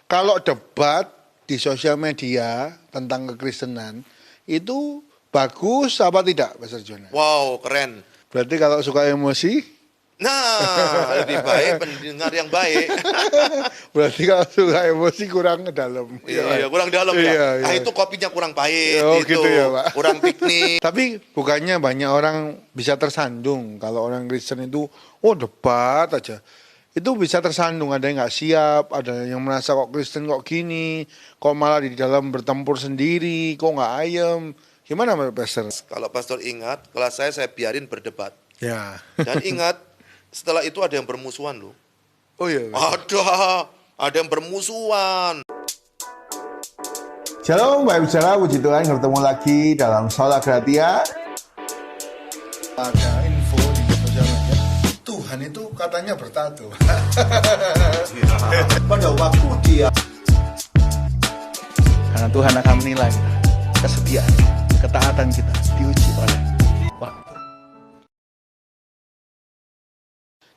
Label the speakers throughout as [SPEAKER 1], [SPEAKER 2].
[SPEAKER 1] kalau debat di sosial media tentang kekristenan itu bagus apa tidak, Pastor Juanda?
[SPEAKER 2] Wow, keren.
[SPEAKER 1] Berarti kalau suka emosi,
[SPEAKER 2] Nah, lebih baik pendengar yang baik.
[SPEAKER 1] berarti kalau suka emosi kurang ke dalam.
[SPEAKER 2] Iya, kurang dalam ya.
[SPEAKER 1] Iya,
[SPEAKER 2] Ah,
[SPEAKER 1] iya.
[SPEAKER 2] itu kopinya kurang pahit,
[SPEAKER 1] Oh,
[SPEAKER 2] itu
[SPEAKER 1] gitu ya, Pak.
[SPEAKER 2] kurang piknik.
[SPEAKER 1] Tapi bukannya banyak orang bisa tersandung kalau orang Kristen itu, oh debat aja. Itu bisa tersandung, ada yang nggak siap, ada yang merasa kok Kristen kok gini, kok malah di dalam bertempur sendiri, kok nggak ayem. Gimana Pastor?
[SPEAKER 2] Kalau pastor ingat, kelas saya biarin berdebat.
[SPEAKER 1] Ya.
[SPEAKER 2] Dan ingat, setelah itu ada yang bermusuhan loh.
[SPEAKER 1] Oh iya.
[SPEAKER 2] Ada yang bermusuhan.
[SPEAKER 1] Shalom, Bapak Bicara, puji Tuhan, ketemu lagi dalam Sola Gratia. Ada info di sosial media, Tuhan itu katanya bertato. Pada waktu dia. Karena Tuhan akan menilai kesetiaan, ketaatan kita diuji oleh waktu.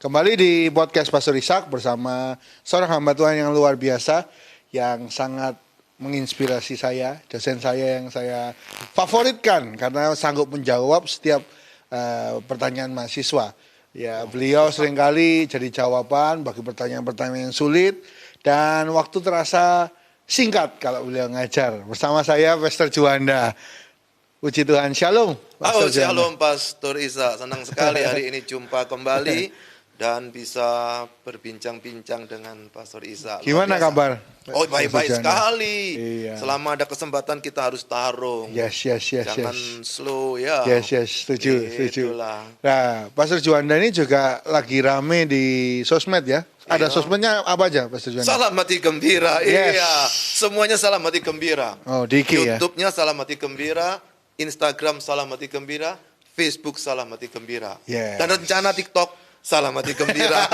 [SPEAKER 1] Kembali di podcast Pastor Ishak bersama seorang hamba Tuhan yang luar biasa, yang sangat menginspirasi saya, dosen saya yang saya favoritkan karena sanggup menjawab setiap pertanyaan mahasiswa. Ya, beliau seringkali jadi jawaban bagi pertanyaan-pertanyaan yang sulit dan waktu terasa singkat kalau beliau ngajar. Bersama saya Pastor Juanda. Puji Tuhan, shalom.
[SPEAKER 2] Shalom Pastor Isa, senang sekali hari ini jumpa kembali dan bisa berbincang-bincang dengan Pastor Isa.
[SPEAKER 1] Gimana kabar?
[SPEAKER 2] Oh, baik-baik sekali.
[SPEAKER 1] Iya.
[SPEAKER 2] Selama ada kesempatan kita harus tarung.
[SPEAKER 1] Yes.
[SPEAKER 2] Jangan slow ya.
[SPEAKER 1] Yes, setuju.
[SPEAKER 2] Itulah.
[SPEAKER 1] Nah, Pastor Juanda ini juga lagi rame di sosmed ya. Ada sosmednya apa aja, Pastor Juanda?
[SPEAKER 2] Salam Hati Gembira.
[SPEAKER 1] Yes.
[SPEAKER 2] Iya, semuanya Salam Hati Gembira.
[SPEAKER 1] Oh, di IG ya.
[SPEAKER 2] YouTube-nya Salam Hati Gembira, Instagram Salam Hati Gembira, Facebook Salam Hati Gembira.
[SPEAKER 1] Yes.
[SPEAKER 2] Dan rencana TikTok Salam Hati Gembira.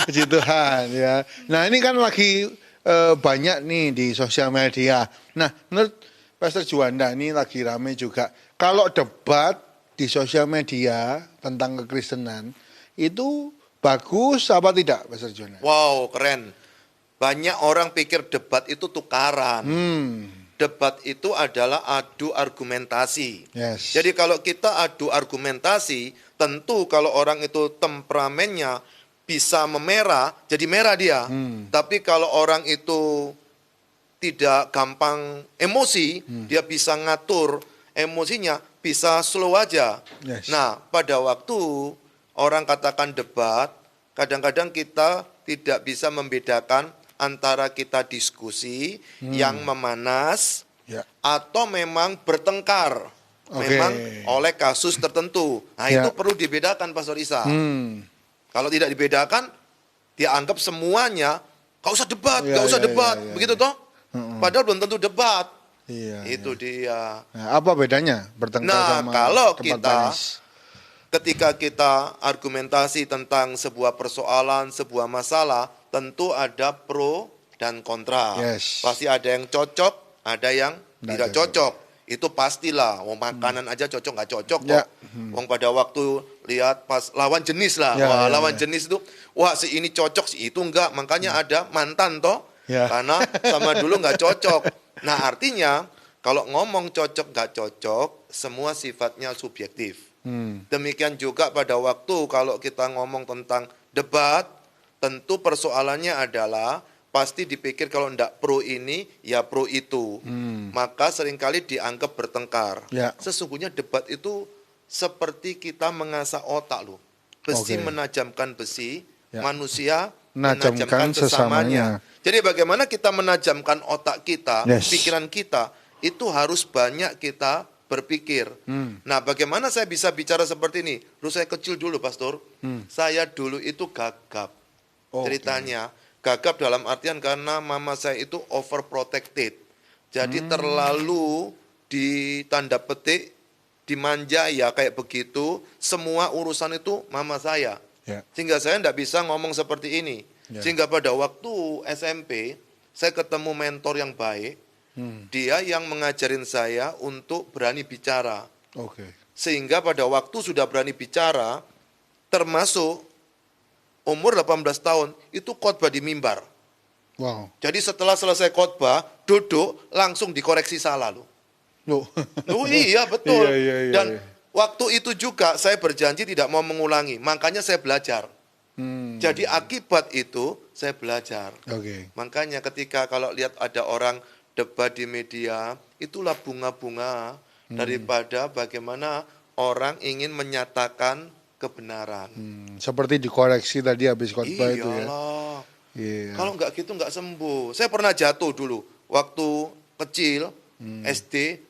[SPEAKER 1] Puji Tuhan ya. Nah, ini kan lagi banyak nih di sosial media. Nah, menurut Pastor Juanda ini lagi rame juga. Kalau debat di sosial media tentang kekristenan itu bagus apa tidak, Pastor Juanda?
[SPEAKER 2] Wow, keren. Banyak orang pikir debat itu tukaran. Debat itu adalah adu argumentasi.
[SPEAKER 1] Yes.
[SPEAKER 2] Jadi kalau kita adu argumentasi, tentu kalau orang itu temperamennya bisa memerah, jadi merah dia. Tapi kalau orang itu tidak gampang emosi, dia bisa ngatur emosinya, bisa slow aja.
[SPEAKER 1] Yes.
[SPEAKER 2] Nah, pada waktu orang katakan debat, kadang-kadang kita tidak bisa membedakan antara kita diskusi yang memanas atau memang bertengkar. Memang oleh kasus tertentu. Nah, itu perlu dibedakan, Pastor Isa. Kalau tidak dibedakan, dia anggap semuanya gak usah debat, gak usah debat. Begitu toh? Padahal belum tentu debat. Itu dia.
[SPEAKER 1] Nah, apa bedanya bertengkar sama
[SPEAKER 2] kalau
[SPEAKER 1] tempat
[SPEAKER 2] ketika kita argumentasi tentang sebuah persoalan, sebuah masalah, tentu ada pro dan kontra.
[SPEAKER 1] Yes.
[SPEAKER 2] Pasti ada yang cocok, ada yang tidak cocok. Itu pastilah. Wong makanan aja cocok nggak cocok kok. Wong pada waktu lihat pas lawan jenis lah. Lawan jenis itu, wah si ini cocok, si itu enggak. Makanya ada mantan toh. Karena sama dulu nggak cocok. Nah, artinya kalau ngomong cocok nggak cocok, semua sifatnya subjektif. Demikian juga pada waktu kalau kita ngomong tentang debat, tentu persoalannya adalah pasti dipikir kalau ndak pro ini, ya pro itu. Maka seringkali dianggap bertengkar. Sesungguhnya debat itu seperti kita mengasah otak loh. Besi menajamkan besi, manusia menajamkan sesamanya. Jadi bagaimana kita menajamkan otak kita, pikiran kita, itu harus banyak kita berpikir. Nah, bagaimana saya bisa bicara seperti ini? Dulu saya kecil dulu, Pastor. Saya dulu itu gagap. Ceritanya, gagap dalam artian karena mama saya itu overprotected. Jadi terlalu ditanda petik, dimanja ya kayak begitu. Semua urusan itu mama saya. Sehingga saya tidak bisa ngomong seperti ini. Sehingga pada waktu SMP, saya ketemu mentor yang baik. Dia yang mengajarin saya untuk berani bicara. Sehingga pada waktu sudah berani bicara, termasuk umur 18 tahun, itu khotbah di mimbar.
[SPEAKER 1] Wow.
[SPEAKER 2] Jadi setelah selesai khotbah, duduk, langsung dikoreksi salah loh.
[SPEAKER 1] Loh.
[SPEAKER 2] Oh iya, betul.
[SPEAKER 1] Iya.
[SPEAKER 2] Dan waktu itu juga saya berjanji tidak mau mengulangi, makanya saya belajar. Jadi akibat itu saya belajar.
[SPEAKER 1] Oke.
[SPEAKER 2] Makanya ketika kalau lihat ada orang debat di media, itulah bunga-bunga daripada bagaimana orang ingin menyatakan kebenaran.
[SPEAKER 1] Seperti dikoreksi tadi habis khotbah itu ya.
[SPEAKER 2] Iyalah.
[SPEAKER 1] Iya.
[SPEAKER 2] Kalau nggak gitu nggak sembuh. Saya pernah jatuh dulu waktu kecil SD,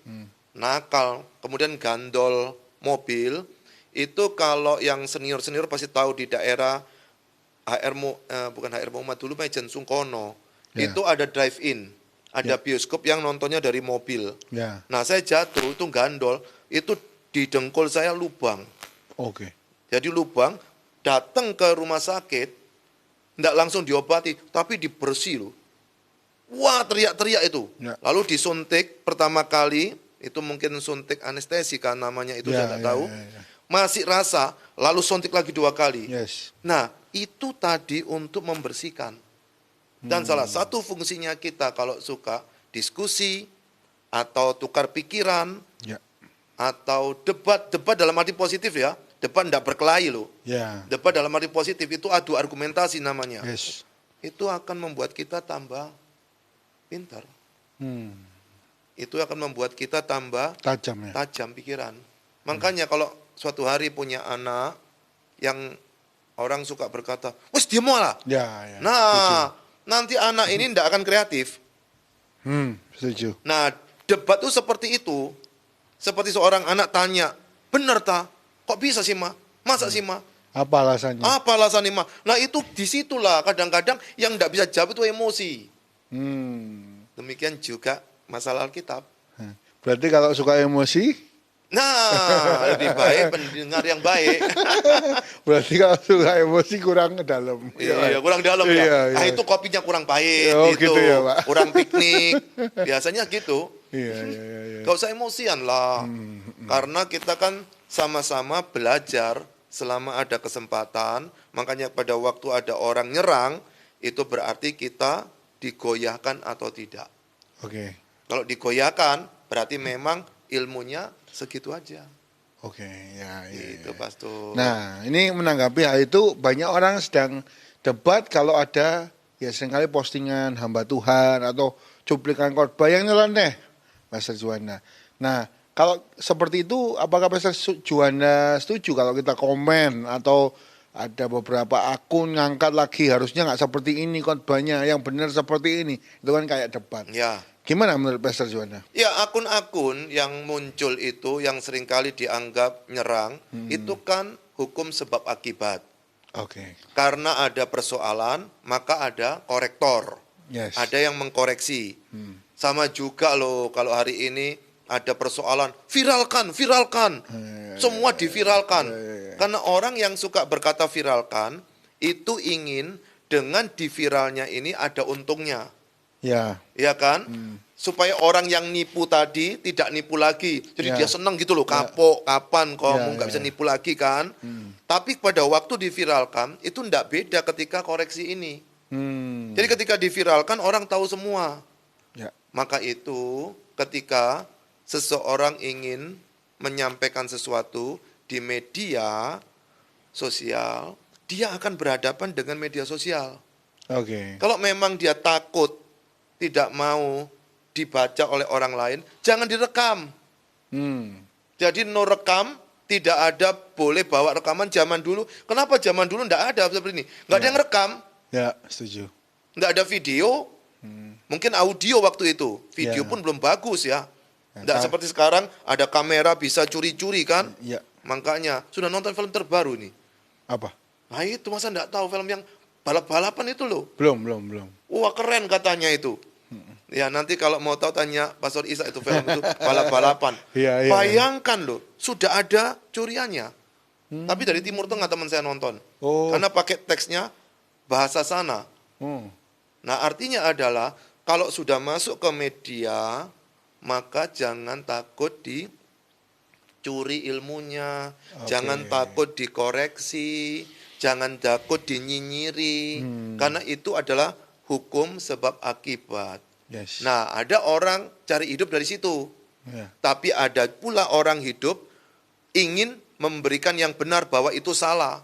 [SPEAKER 2] nakal, kemudian gandol mobil. Itu kalau yang senior pasti tahu di daerah bukan HR Muhammad dulu, Mejen Sungkono.
[SPEAKER 1] Ya.
[SPEAKER 2] Itu ada drive-in, ada bioskop yang nontonnya dari mobil.
[SPEAKER 1] Ya.
[SPEAKER 2] Nah saya jatuh itu gandol, itu di dengkul saya lubang.
[SPEAKER 1] Oke.
[SPEAKER 2] Jadi lubang, datang ke rumah sakit, tidak langsung diobati, tapi dibersih loh. Wah, teriak-teriak itu.
[SPEAKER 1] Ya.
[SPEAKER 2] Lalu disuntik pertama kali, itu mungkin suntik anestesi kan namanya, itu saya tidak tahu.
[SPEAKER 1] Ya.
[SPEAKER 2] Masih rasa, lalu suntik lagi 2 kali.
[SPEAKER 1] Yes.
[SPEAKER 2] Nah, itu tadi untuk membersihkan. Dan salah satu fungsinya kita kalau suka diskusi, atau tukar pikiran,
[SPEAKER 1] Ya.
[SPEAKER 2] atau debat dalam arti positif ya. Debat tidak berkelahi loh.
[SPEAKER 1] Ya.
[SPEAKER 2] Debat dalam arti positif itu adu argumentasi namanya.
[SPEAKER 1] Yes.
[SPEAKER 2] Itu akan membuat kita tambah pintar. Itu akan membuat kita tambah
[SPEAKER 1] Tajam ya.
[SPEAKER 2] tajam pikiran. Makanya kalau suatu hari punya anak yang orang suka berkata, wes dia mau lah.
[SPEAKER 1] Ya.
[SPEAKER 2] Nah, nanti anak ini tidak akan kreatif.
[SPEAKER 1] Setuju.
[SPEAKER 2] Nah, debat itu seperti itu. Seperti seorang anak tanya, benar tak? Kok bisa sih, Ma? Masa sih, Ma?
[SPEAKER 1] Apa alasannya?
[SPEAKER 2] Apa alasannya, Ma? Nah, itu disitulah kadang-kadang yang tidak bisa jawab itu emosi. Demikian juga masalah Alkitab.
[SPEAKER 1] Berarti kalau suka emosi,
[SPEAKER 2] Nah, lebih baik pendengar yang baik.
[SPEAKER 1] berarti kalau suka emosi kurang ke dalam.
[SPEAKER 2] Iya, kurang dalam ya.
[SPEAKER 1] Iya.
[SPEAKER 2] Nah, itu kopinya kurang pahit,
[SPEAKER 1] Oh,
[SPEAKER 2] gitu.
[SPEAKER 1] gitu ya, Pak.
[SPEAKER 2] Kurang piknik. Biasanya gitu.
[SPEAKER 1] Iya.
[SPEAKER 2] Gak usah emosian lah. Karena kita kan sama-sama belajar selama ada kesempatan. Makanya pada waktu ada orang nyerang, itu berarti kita digoyahkan atau tidak.
[SPEAKER 1] Oke.
[SPEAKER 2] Kalau digoyahkan, berarti memang ilmunya segitu aja.
[SPEAKER 1] Oke, ya.
[SPEAKER 2] Itu Pastor.
[SPEAKER 1] Nah, ini menanggapi hal itu banyak orang sedang debat kalau ada ya seringkali postingan hamba Tuhan atau cuplikan khotbah yang nyeleneh, Pastor Juanda. Nah, kalau seperti itu apakah Pastor Juanda setuju kalau kita komen atau ada beberapa akun ngangkat lagi harusnya nggak seperti ini khotbahnya, yang benar seperti ini. Itu kan kayak debat.
[SPEAKER 2] Ya.
[SPEAKER 1] Gimana menurut Pastor Juanda?
[SPEAKER 2] Ya, akun-akun yang muncul itu yang seringkali dianggap nyerang, itu kan hukum sebab akibat.
[SPEAKER 1] Oke.
[SPEAKER 2] Karena ada persoalan, maka ada korektor.
[SPEAKER 1] Yes.
[SPEAKER 2] Ada yang mengkoreksi. Sama juga loh kalau hari ini ada persoalan, viralkan. Semua diviralkan. Karena orang yang suka berkata viralkan, itu ingin dengan diviralnya ini ada untungnya.
[SPEAKER 1] Ya.
[SPEAKER 2] Ya kan? Supaya orang yang nipu tadi tidak nipu lagi. Jadi dia senang gitu loh, kapok, kapan kamu nggak bisa nipu lagi kan? Tapi pada waktu diviralkan, itu tidak beda ketika koreksi ini. Jadi ketika diviralkan, orang tahu semua.
[SPEAKER 1] Ya.
[SPEAKER 2] Maka itu ketika seseorang ingin menyampaikan sesuatu di media sosial, dia akan berhadapan dengan media sosial.
[SPEAKER 1] Oke.
[SPEAKER 2] Kalau memang dia takut tidak mau dibaca oleh orang lain, jangan direkam. Jadi no rekam, tidak ada boleh bawa rekaman zaman dulu. Kenapa zaman dulu tidak ada seperti ini? Nggak ada yang rekam.
[SPEAKER 1] Ya, setuju.
[SPEAKER 2] Nggak ada video, mungkin audio waktu itu. Video pun belum bagus ya. Nggak seperti sekarang, ada kamera bisa curi-curi kan.
[SPEAKER 1] Ya.
[SPEAKER 2] Makanya, sudah nonton film terbaru nih.
[SPEAKER 1] Apa?
[SPEAKER 2] Nah itu, masa nggak tahu film yang balap-balapan itu loh.
[SPEAKER 1] Belum.
[SPEAKER 2] Wah keren katanya itu. Ya nanti kalau mau tahu tanya Pastor Isa itu film itu balap-balapan.
[SPEAKER 1] Iya.
[SPEAKER 2] Bayangkan loh, sudah ada curiannya. Tapi dari Timur Tengah teman saya nonton. Karena pakai teksnya bahasa sana. Nah artinya adalah kalau sudah masuk ke media, maka jangan takut dicuri ilmunya, jangan takut dikoreksi, jangan takut dinyinyiri, karena itu adalah hukum sebab akibat.
[SPEAKER 1] Yes.
[SPEAKER 2] Nah, ada orang cari hidup dari situ.
[SPEAKER 1] Ya.
[SPEAKER 2] Tapi ada pula orang hidup ingin memberikan yang benar bahwa itu salah.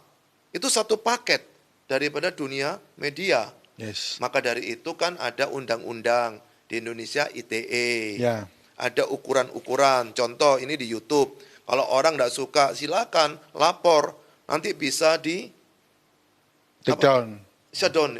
[SPEAKER 2] Itu satu paket daripada dunia media.
[SPEAKER 1] Yes.
[SPEAKER 2] Maka dari itu kan ada undang-undang di Indonesia ITE.
[SPEAKER 1] Ya.
[SPEAKER 2] Ada ukuran-ukuran. Contoh ini di YouTube. Kalau orang tidak suka silakan lapor. Nanti bisa di
[SPEAKER 1] Take down.
[SPEAKER 2] shutdown.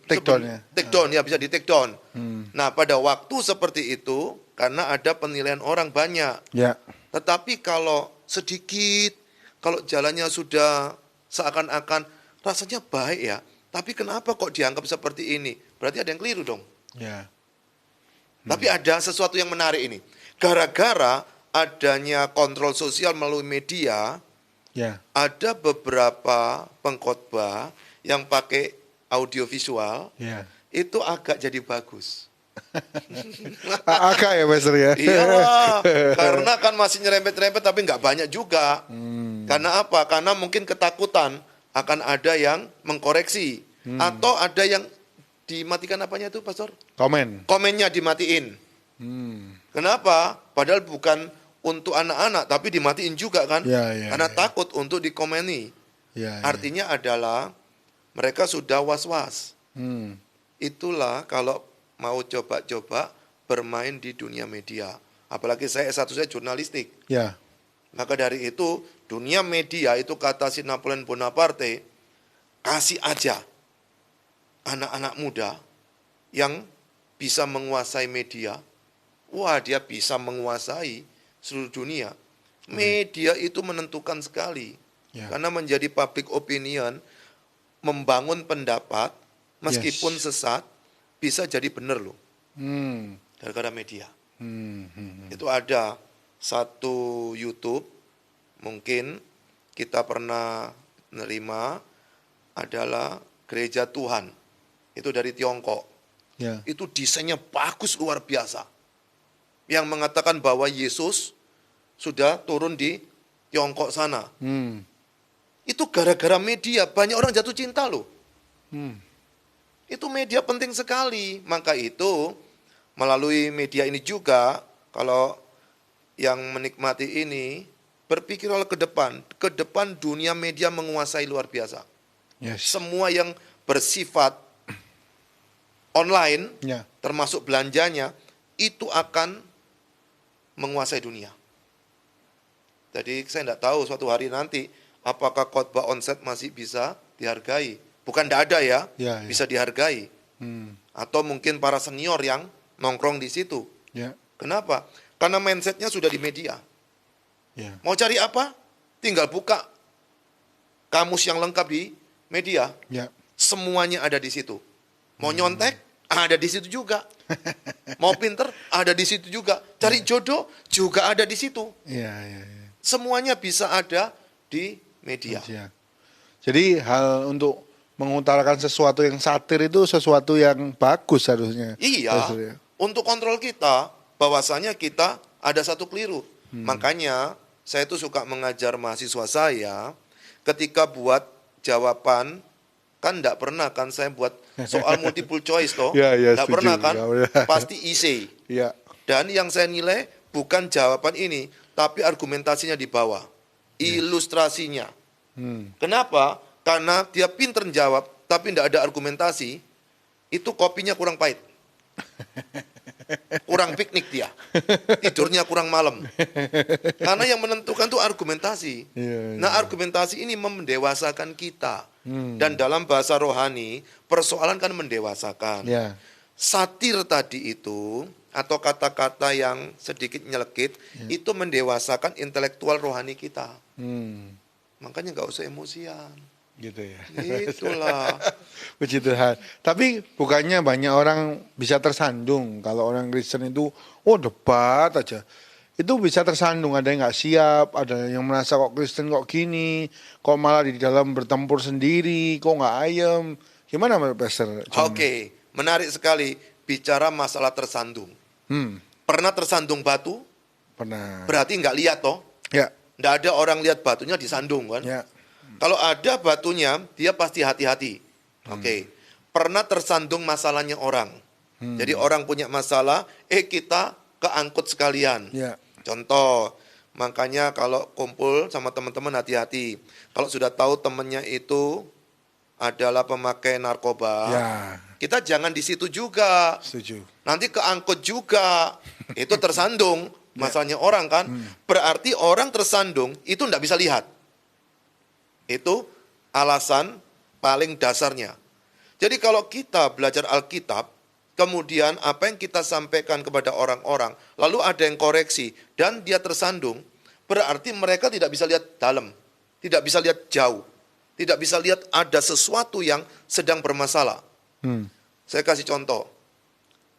[SPEAKER 1] take down ya.
[SPEAKER 2] Take down ya, bisa di take down.
[SPEAKER 1] Hmm.
[SPEAKER 2] Nah, pada waktu seperti itu karena ada penilaian orang banyak.
[SPEAKER 1] Ya.
[SPEAKER 2] Tetapi kalau sedikit, kalau jalannya sudah seakan-akan rasanya baik ya, tapi kenapa kok dianggap seperti ini? Berarti ada yang keliru dong.
[SPEAKER 1] Ya.
[SPEAKER 2] Tapi ada sesuatu yang menarik ini. Gara-gara adanya kontrol sosial melalui media,
[SPEAKER 1] Ya.
[SPEAKER 2] ada beberapa pengkhotbah yang pakai audiovisual,
[SPEAKER 1] Ya.
[SPEAKER 2] itu agak jadi bagus.
[SPEAKER 1] Agak ya Pastor ya.
[SPEAKER 2] Iya, karena kan masih nyerempet-nyerempet tapi nggak banyak juga. Karena apa? Karena mungkin ketakutan akan ada yang mengkoreksi. Atau ada yang dimatikan apanya itu, Pastor?
[SPEAKER 1] Komen.
[SPEAKER 2] Komennya dimatiin. Kenapa? Padahal bukan untuk anak-anak, tapi dimatiin juga kan?
[SPEAKER 1] Ya, ya,
[SPEAKER 2] Karena
[SPEAKER 1] ya.
[SPEAKER 2] takut untuk dikomeni.
[SPEAKER 1] Ya,
[SPEAKER 2] Artinya adalah mereka sudah was-was.
[SPEAKER 1] Hmm.
[SPEAKER 2] Itulah kalau mau coba-coba bermain di dunia media. Apalagi saya S1 saya jurnalistik.
[SPEAKER 1] Ya.
[SPEAKER 2] Maka dari itu, dunia media itu kata si Napoleon Bonaparte, kasih aja anak-anak muda yang bisa menguasai media. Wah, dia bisa menguasai seluruh dunia. Media itu menentukan sekali.
[SPEAKER 1] Ya.
[SPEAKER 2] Karena menjadi public opinion, membangun pendapat, meskipun
[SPEAKER 1] Yes.
[SPEAKER 2] sesat, bisa jadi benar loh.
[SPEAKER 1] Hmm.
[SPEAKER 2] Gara-gara media.
[SPEAKER 1] Hmm.
[SPEAKER 2] Itu ada satu YouTube, mungkin kita pernah menerima, adalah Gereja Tuhan. Itu dari Tiongkok.
[SPEAKER 1] Ya.
[SPEAKER 2] Itu desainnya bagus luar biasa. Yang mengatakan bahwa Yesus sudah turun di Tiongkok sana.
[SPEAKER 1] Hmm.
[SPEAKER 2] Itu gara-gara media, banyak orang jatuh cinta loh.
[SPEAKER 1] Hmm.
[SPEAKER 2] Itu media penting sekali. Maka itu melalui media ini juga, kalau yang menikmati ini, berpikirlah ke depan. Ke depan dunia media menguasai luar biasa.
[SPEAKER 1] Yes.
[SPEAKER 2] Semua yang bersifat online,
[SPEAKER 1] Ya.
[SPEAKER 2] termasuk belanjanya, itu akan menguasai dunia. Jadi saya tidak tahu suatu hari nanti apakah khotbah onsite masih bisa dihargai. Bukan tidak ada ya,
[SPEAKER 1] Ya, ya.
[SPEAKER 2] bisa dihargai.
[SPEAKER 1] Hmm.
[SPEAKER 2] Atau mungkin para senior yang nongkrong di situ.
[SPEAKER 1] Ya.
[SPEAKER 2] Kenapa? Karena mindsetnya sudah di media.
[SPEAKER 1] Ya.
[SPEAKER 2] Mau cari apa? Tinggal buka kamus yang lengkap di media.
[SPEAKER 1] Ya.
[SPEAKER 2] Semuanya ada di situ. Mau nyontek? Ada di situ juga. Mau pinter? Ada di situ juga. Cari jodoh? Juga ada di situ.
[SPEAKER 1] Ya. Ya. Ya.
[SPEAKER 2] Semuanya bisa ada di media.
[SPEAKER 1] Ya. Jadi hal untuk mengutarakan sesuatu yang satir itu sesuatu yang bagus harusnya.
[SPEAKER 2] Iya,
[SPEAKER 1] Pastor ya.
[SPEAKER 2] untuk kontrol kita, bahwasanya kita ada satu keliru. Makanya saya tuh suka mengajar mahasiswa saya, ketika buat jawaban, kan enggak pernah kan saya buat soal multiple choice toh.
[SPEAKER 1] Ya, ya,
[SPEAKER 2] Enggak
[SPEAKER 1] setuju.
[SPEAKER 2] pernah kan,
[SPEAKER 1] Ya, ya.
[SPEAKER 2] pasti isi.
[SPEAKER 1] Ya.
[SPEAKER 2] Dan yang saya nilai bukan jawaban ini, tapi argumentasinya di bawah. Ilustrasinya.
[SPEAKER 1] Hmm.
[SPEAKER 2] Kenapa? Karena dia pinter jawab, tapi tidak ada argumentasi, itu kopinya kurang pahit. Kurang piknik dia. Tidurnya kurang malam. Karena yang menentukan itu argumentasi.
[SPEAKER 1] Iya,
[SPEAKER 2] Nah, argumentasi ini mendewasakan kita.
[SPEAKER 1] Hmm.
[SPEAKER 2] Dan dalam bahasa rohani, persoalan kan mendewasakan.
[SPEAKER 1] Ya.
[SPEAKER 2] Satir tadi itu, atau kata-kata yang sedikit nyelekit, itu mendewasakan intelektual rohani kita.
[SPEAKER 1] Hmm.
[SPEAKER 2] Makanya nggak usah emosian.
[SPEAKER 1] Gitu ya.
[SPEAKER 2] Itulah.
[SPEAKER 1] Puji Tuhan. Tapi bukannya banyak orang bisa tersandung kalau orang Kristen itu, oh debat aja. Itu bisa tersandung, ada yang nggak siap, ada yang merasa kok Kristen kok gini, kok malah di dalam bertempur sendiri, kok nggak ayem. Gimana Pastor?
[SPEAKER 2] Oke, menarik sekali bicara masalah tersandung. Pernah tersandung batu?
[SPEAKER 1] Pernah.
[SPEAKER 2] Berarti nggak lihat toh?
[SPEAKER 1] Ya.
[SPEAKER 2] Nggak ada orang lihat batunya disandung kan?
[SPEAKER 1] Ya.
[SPEAKER 2] Kalau ada batunya, dia pasti hati-hati. Oke. pernah tersandung masalahnya orang. Jadi orang punya masalah, kita keangkut sekalian.
[SPEAKER 1] Ya.
[SPEAKER 2] Contoh, makanya kalau kumpul sama teman-teman hati-hati. Kalau sudah tahu temannya itu adalah pemakai narkoba,
[SPEAKER 1] Ya.
[SPEAKER 2] kita jangan di situ juga.
[SPEAKER 1] Setuju.
[SPEAKER 2] Nanti keangkut juga. Itu tersandung masalahnya orang kan. Berarti orang tersandung itu tidak bisa lihat. Itu alasan paling dasarnya. Jadi kalau kita belajar Alkitab, kemudian apa yang kita sampaikan kepada orang-orang, lalu ada yang koreksi, dan dia tersandung, berarti mereka tidak bisa lihat dalam, tidak bisa lihat jauh, tidak bisa lihat ada sesuatu yang sedang bermasalah. Saya kasih contoh,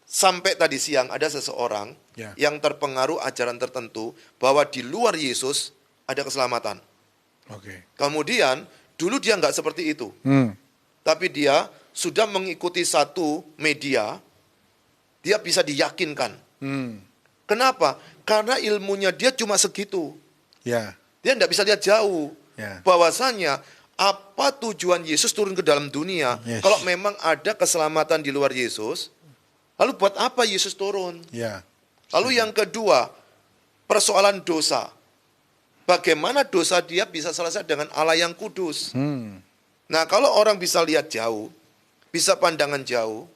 [SPEAKER 2] sampai tadi siang ada seseorang yang terpengaruh ajaran tertentu, bahwa di luar Yesus ada keselamatan. Kemudian, dulu dia nggak seperti itu, tapi dia sudah mengikuti satu media, dia bisa diyakinkan. Kenapa? Karena ilmunya dia cuma segitu.
[SPEAKER 1] Ya.
[SPEAKER 2] Dia tidak bisa lihat jauh.
[SPEAKER 1] Ya.
[SPEAKER 2] Bahwasanya apa tujuan Yesus turun ke dalam dunia?
[SPEAKER 1] Yes.
[SPEAKER 2] Kalau memang ada keselamatan di luar Yesus, lalu buat apa Yesus turun?
[SPEAKER 1] Ya.
[SPEAKER 2] Lalu yang kedua, persoalan dosa. Bagaimana dosa dia bisa selesai dengan Allah yang kudus? Nah, kalau orang bisa lihat jauh, bisa pandangan jauh,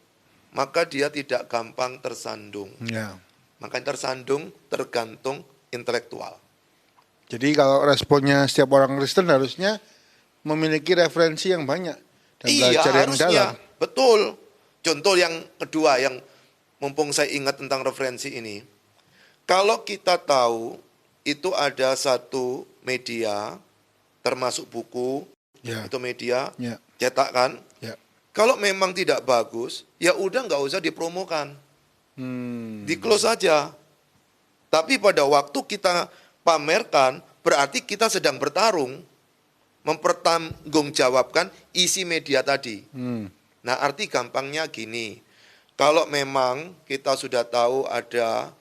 [SPEAKER 2] maka dia tidak gampang tersandung.
[SPEAKER 1] Ya.
[SPEAKER 2] Makanya tersandung tergantung intelektual.
[SPEAKER 1] Jadi kalau responnya setiap orang Kristen harusnya memiliki referensi yang banyak dan belajar yang
[SPEAKER 2] harusnya.
[SPEAKER 1] dalam.
[SPEAKER 2] Betul. Contoh yang kedua yang mumpung saya ingat tentang referensi ini. Kalau kita tahu itu ada satu media termasuk buku, itu media cetak kan. Kalau memang tidak bagus, ya udah nggak usah dipromokan. Di close saja. Tapi pada waktu kita pamerkan, berarti kita sedang bertarung mempertanggungjawabkan isi media tadi. Nah, arti gampangnya gini. Kalau memang kita sudah tahu ada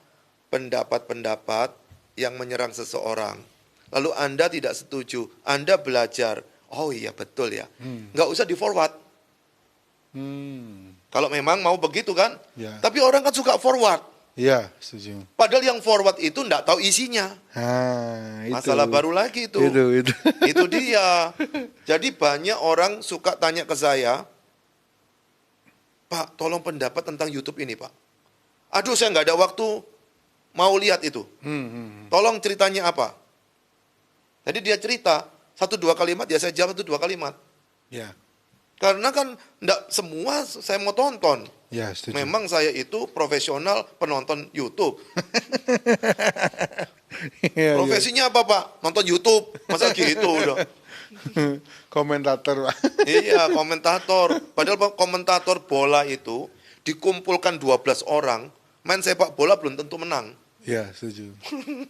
[SPEAKER 2] pendapat-pendapat yang menyerang seseorang, lalu Anda tidak setuju, Anda belajar, oh iya betul ya, nggak usah di-forward. Kalau memang mau begitu kan, tapi orang kan suka forward.
[SPEAKER 1] Iya, setuju.
[SPEAKER 2] Padahal yang forward itu enggak tahu isinya. Masalah baru lagi itu. Itu dia. Jadi banyak orang suka tanya ke saya, Pak, tolong pendapat tentang YouTube ini, Pak. Aduh, saya nggak ada waktu mau lihat itu. Tolong ceritanya apa? Jadi dia cerita, 1-2 kalimat, ya saya jawab 1-2 kalimat.
[SPEAKER 1] Ya.
[SPEAKER 2] Karena kan enggak semua saya mau tonton.
[SPEAKER 1] Ya, setuju.
[SPEAKER 2] Memang saya itu profesional penonton YouTube. Profesinya apa, Pak? Nonton YouTube. Masa gitu udah.
[SPEAKER 1] Komentator, Pak.
[SPEAKER 2] Iya, komentator. Padahal komentator bola itu dikumpulkan 12 orang, main sepak bola belum tentu menang.
[SPEAKER 1] Ya, setuju.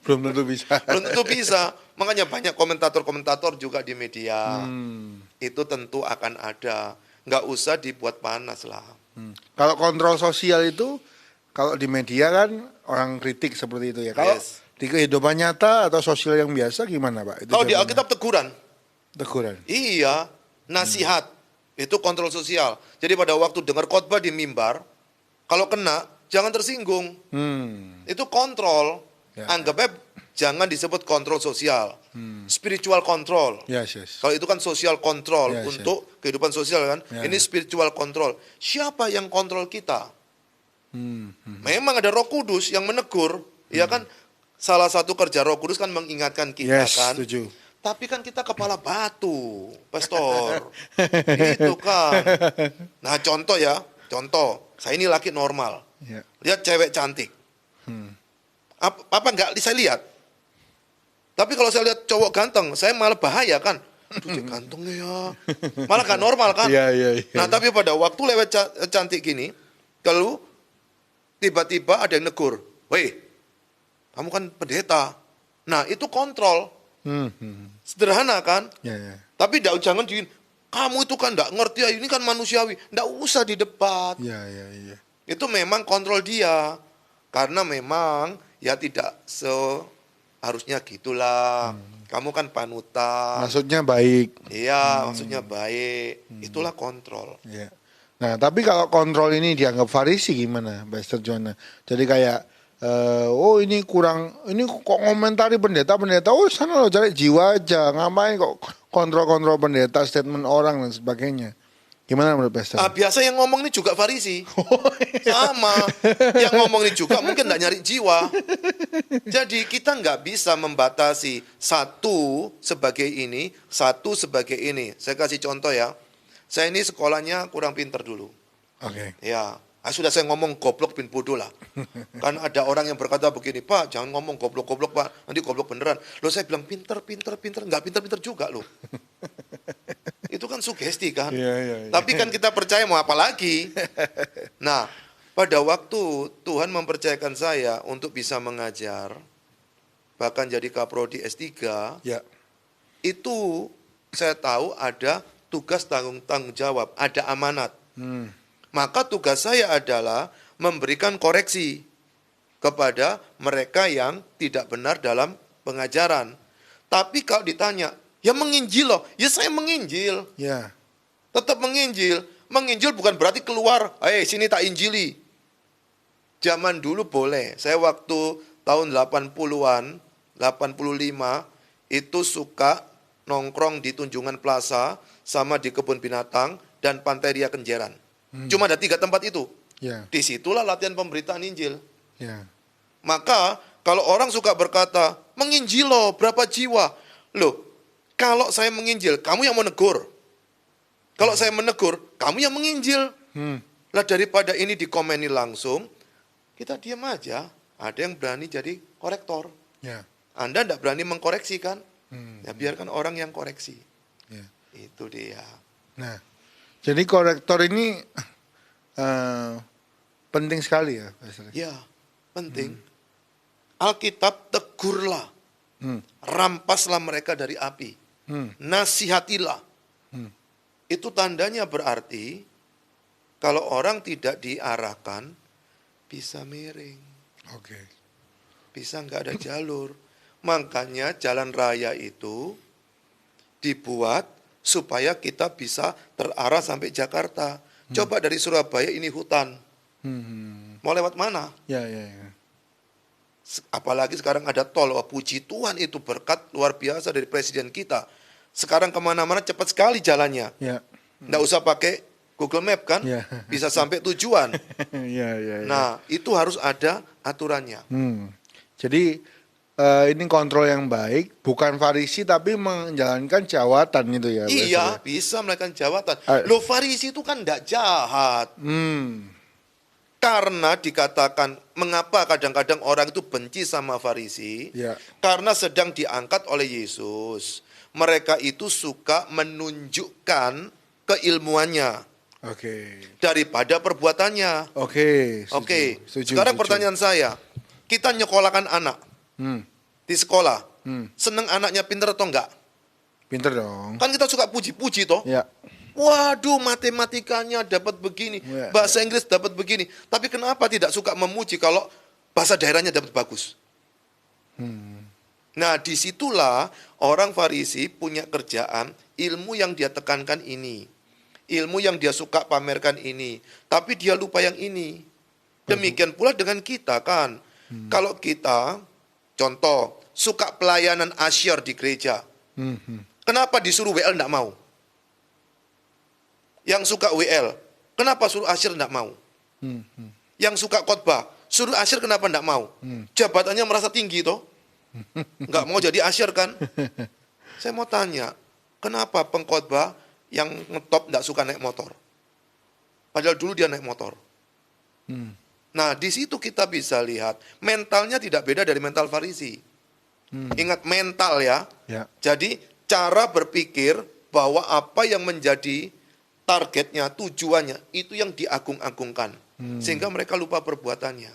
[SPEAKER 1] Belum tentu bisa.
[SPEAKER 2] Belum tentu bisa. Makanya banyak komentator-komentator juga di media. Itu tentu akan ada. Nggak usah dibuat panas lah.
[SPEAKER 1] Kalau kontrol sosial itu, kalau di media kan orang kritik seperti itu ya. Kalau di kehidupan nyata atau sosial yang biasa gimana, Pak?
[SPEAKER 2] Kalau di Alkitab teguran.
[SPEAKER 1] Teguran?
[SPEAKER 2] Iya, nasihat. Itu kontrol sosial. Jadi pada waktu dengar khotbah di mimbar, kalau kena, jangan tersinggung. Itu kontrol. Anggapnya jangan disebut kontrol sosial. Spiritual control. Kalau itu kan social control untuk kehidupan sosial kan. Ini spiritual control. Siapa yang kontrol kita? Memang ada Roh Kudus yang menegur, ya kan? Salah satu kerja Roh Kudus kan mengingatkan kita kan.
[SPEAKER 1] Setuju.
[SPEAKER 2] Tapi kan kita kepala batu, pastor. Itu kan. Nah, contoh ya, contoh. Saya ini laki normal. Lihat cewek cantik. Apa enggak saya lihat? Tapi kalau saya lihat cowok ganteng, saya malah bahaya kan. Aduh, dia ganteng ya. Malah gak normal kan. Nah, tapi pada waktu lewat cantik gini, kalau tiba-tiba ada yang negur, weh, kamu kan pendeta. Nah, itu kontrol. Sederhana kan? Tapi jangan kamu itu kan enggak ngerti, ini kan manusiawi. Enggak usah didebat. Itu memang kontrol dia. Karena memang ya tidak harusnya gitulah. Kamu kan panutan.
[SPEAKER 1] Maksudnya baik.
[SPEAKER 2] Iya, maksudnya baik. Itulah kontrol.
[SPEAKER 1] Nah, tapi kalau kontrol ini dianggap Farisi gimana, Pastor Joanna? Jadi kayak, oh ini kurang, ini kok ngomentari pendeta, oh sana lo cari jiwa aja, ngapain kok kontrol-kontrol pendeta, statement orang dan sebagainya. Gimana menurut Pastor?
[SPEAKER 2] Biasa yang ngomong ini juga Farisi. Sama. Yang ngomong ini juga mungkin nggak nyari jiwa. Jadi kita nggak bisa membatasi satu sebagai ini, satu sebagai ini. Saya kasih contoh ya. Saya ini sekolahnya kurang pinter dulu.
[SPEAKER 1] Oke.
[SPEAKER 2] Ya, sudah saya ngomong goblok bin bodoh lah. Kan ada orang yang berkata begini, Pak, jangan ngomong goblok-goblok Pak, nanti goblok beneran. Loh saya bilang pinter, nggak pinter-pinter juga loh. Itu kan sugesti kan.
[SPEAKER 1] Iya.
[SPEAKER 2] Tapi kan kita percaya mau apa lagi. Nah, pada waktu Tuhan mempercayakan saya untuk bisa mengajar, bahkan jadi kaprodi S3,
[SPEAKER 1] Ya.
[SPEAKER 2] itu saya tahu ada tugas tanggung jawab, ada amanat. Maka tugas saya adalah memberikan koreksi kepada mereka yang tidak benar dalam pengajaran. Tapi kalau ditanya, ya menginjil loh, ya saya menginjil.
[SPEAKER 1] Ya.
[SPEAKER 2] Tetap menginjil. Menginjil bukan berarti keluar, sini tak injili. Zaman dulu boleh. Saya waktu tahun 80-an, 85, itu suka nongkrong di Tunjungan Plaza, sama di Kebun Binatang, dan Pantai Ria Kenjeran. Cuma ada 3 tempat itu.
[SPEAKER 1] Ya.
[SPEAKER 2] Disitulah latihan pemberitaan Injil.
[SPEAKER 1] Ya.
[SPEAKER 2] Maka kalau orang suka berkata, menginjil loh, berapa jiwa? Loh, kalau saya menginjil, kamu yang menegur. Kalau saya menegur, kamu yang menginjil. Lah daripada ini dikomeni langsung, kita diam aja. Ada yang berani jadi korektor.
[SPEAKER 1] Ya.
[SPEAKER 2] Anda tidak berani mengkoreksi kan? Ya biarkan orang yang koreksi.
[SPEAKER 1] Ya.
[SPEAKER 2] Itu dia.
[SPEAKER 1] Nah, jadi korektor ini penting sekali ya, Pastor.
[SPEAKER 2] Ya, penting. Alkitab tegurlah. Rampaslah mereka dari api. Nasihatilah. Itu tandanya berarti kalau orang tidak diarahkan bisa miring.
[SPEAKER 1] Oke.
[SPEAKER 2] Bisa nggak ada jalur. Makanya jalan raya itu dibuat supaya kita bisa terarah sampai Jakarta. Coba dari Surabaya ini hutan. Mau lewat mana?
[SPEAKER 1] Ya.
[SPEAKER 2] Apalagi sekarang ada tol. Wah, puji Tuhan itu berkat luar biasa dari presiden kita. Sekarang kemana-mana cepat sekali jalannya.
[SPEAKER 1] Ya.
[SPEAKER 2] Nggak usah pakai Google Map kan?
[SPEAKER 1] Ya.
[SPEAKER 2] Bisa sampai tujuan.
[SPEAKER 1] Ya.
[SPEAKER 2] Nah, itu harus ada aturannya.
[SPEAKER 1] Jadi ini kontrol yang baik, bukan Farisi tapi menjalankan jawatan itu ya.
[SPEAKER 2] Iya,
[SPEAKER 1] Pastor.
[SPEAKER 2] bisa melakukan jawatan. Loh, Farisi itu kan tidak jahat. Karena dikatakan, mengapa kadang-kadang orang itu benci sama Farisi?
[SPEAKER 1] Ya.
[SPEAKER 2] Karena sedang diangkat oleh Yesus. Mereka itu suka menunjukkan keilmuannya
[SPEAKER 1] Oke.
[SPEAKER 2] daripada perbuatannya.
[SPEAKER 1] Oke.
[SPEAKER 2] Oke,
[SPEAKER 1] Setuju,
[SPEAKER 2] sekarang
[SPEAKER 1] setuju.
[SPEAKER 2] pertanyaan saya. Kita nyekolahkan anak di sekolah. Seneng anaknya pinter atau enggak?
[SPEAKER 1] Pinter dong.
[SPEAKER 2] Kan kita suka puji-puji toh.
[SPEAKER 1] Ya.
[SPEAKER 2] Waduh, matematikanya dapat begini,
[SPEAKER 1] Ya,
[SPEAKER 2] bahasa Inggris dapat begini. Tapi kenapa tidak suka memuji kalau bahasa daerahnya dapat bagus? Nah, disitulah orang Farisi punya kerjaan, ilmu yang dia tekankan ini. Ilmu yang dia suka pamerkan ini. Tapi dia lupa yang ini. Demikian pula dengan kita kan. Kalau kita, contoh, suka pelayanan asyir di gereja. Kenapa disuruh WL enggak mau? Yang suka WL, kenapa suruh asyir enggak mau? Yang suka khotbah, suruh asyir kenapa enggak mau? Jabatannya merasa tinggi toh? Enggak mau jadi asyir kan? Saya mau tanya, kenapa pengkhotbah yang ngetop enggak suka naik motor? Padahal dulu dia naik motor. Nah, di situ kita bisa lihat, mentalnya tidak beda dari mental Farisi. Ingat mental ya.
[SPEAKER 1] Ya.
[SPEAKER 2] Jadi cara berpikir bahwa apa yang menjadi targetnya, tujuannya, itu yang diagung-agungkan. Sehingga mereka lupa perbuatannya.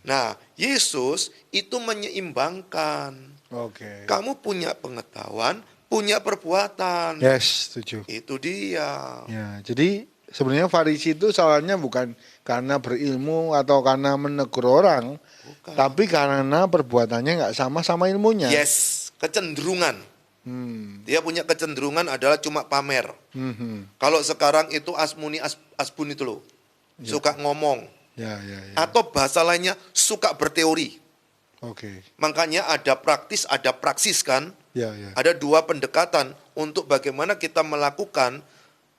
[SPEAKER 2] Nah, Yesus itu menyeimbangkan.
[SPEAKER 1] Oke.
[SPEAKER 2] Kamu punya pengetahuan, punya perbuatan.
[SPEAKER 1] Yes, setuju.
[SPEAKER 2] Itu dia.
[SPEAKER 1] Ya, jadi sebenarnya Farisi itu salahnya bukan karena berilmu atau karena menegur orang,
[SPEAKER 2] Bukan.
[SPEAKER 1] tapi karena perbuatannya nggak sama ilmunya.
[SPEAKER 2] Yes, kecenderungan. Dia punya kecenderungan adalah cuma pamer. Kalau sekarang itu asmuni asbun itu loh. Suka ngomong.
[SPEAKER 1] Ya, ya, ya.
[SPEAKER 2] Atau bahasa lainnya suka berteori.
[SPEAKER 1] Oke.
[SPEAKER 2] Makanya ada praktis, ada praksis kan.
[SPEAKER 1] Ya, ya.
[SPEAKER 2] Ada dua pendekatan untuk bagaimana kita melakukan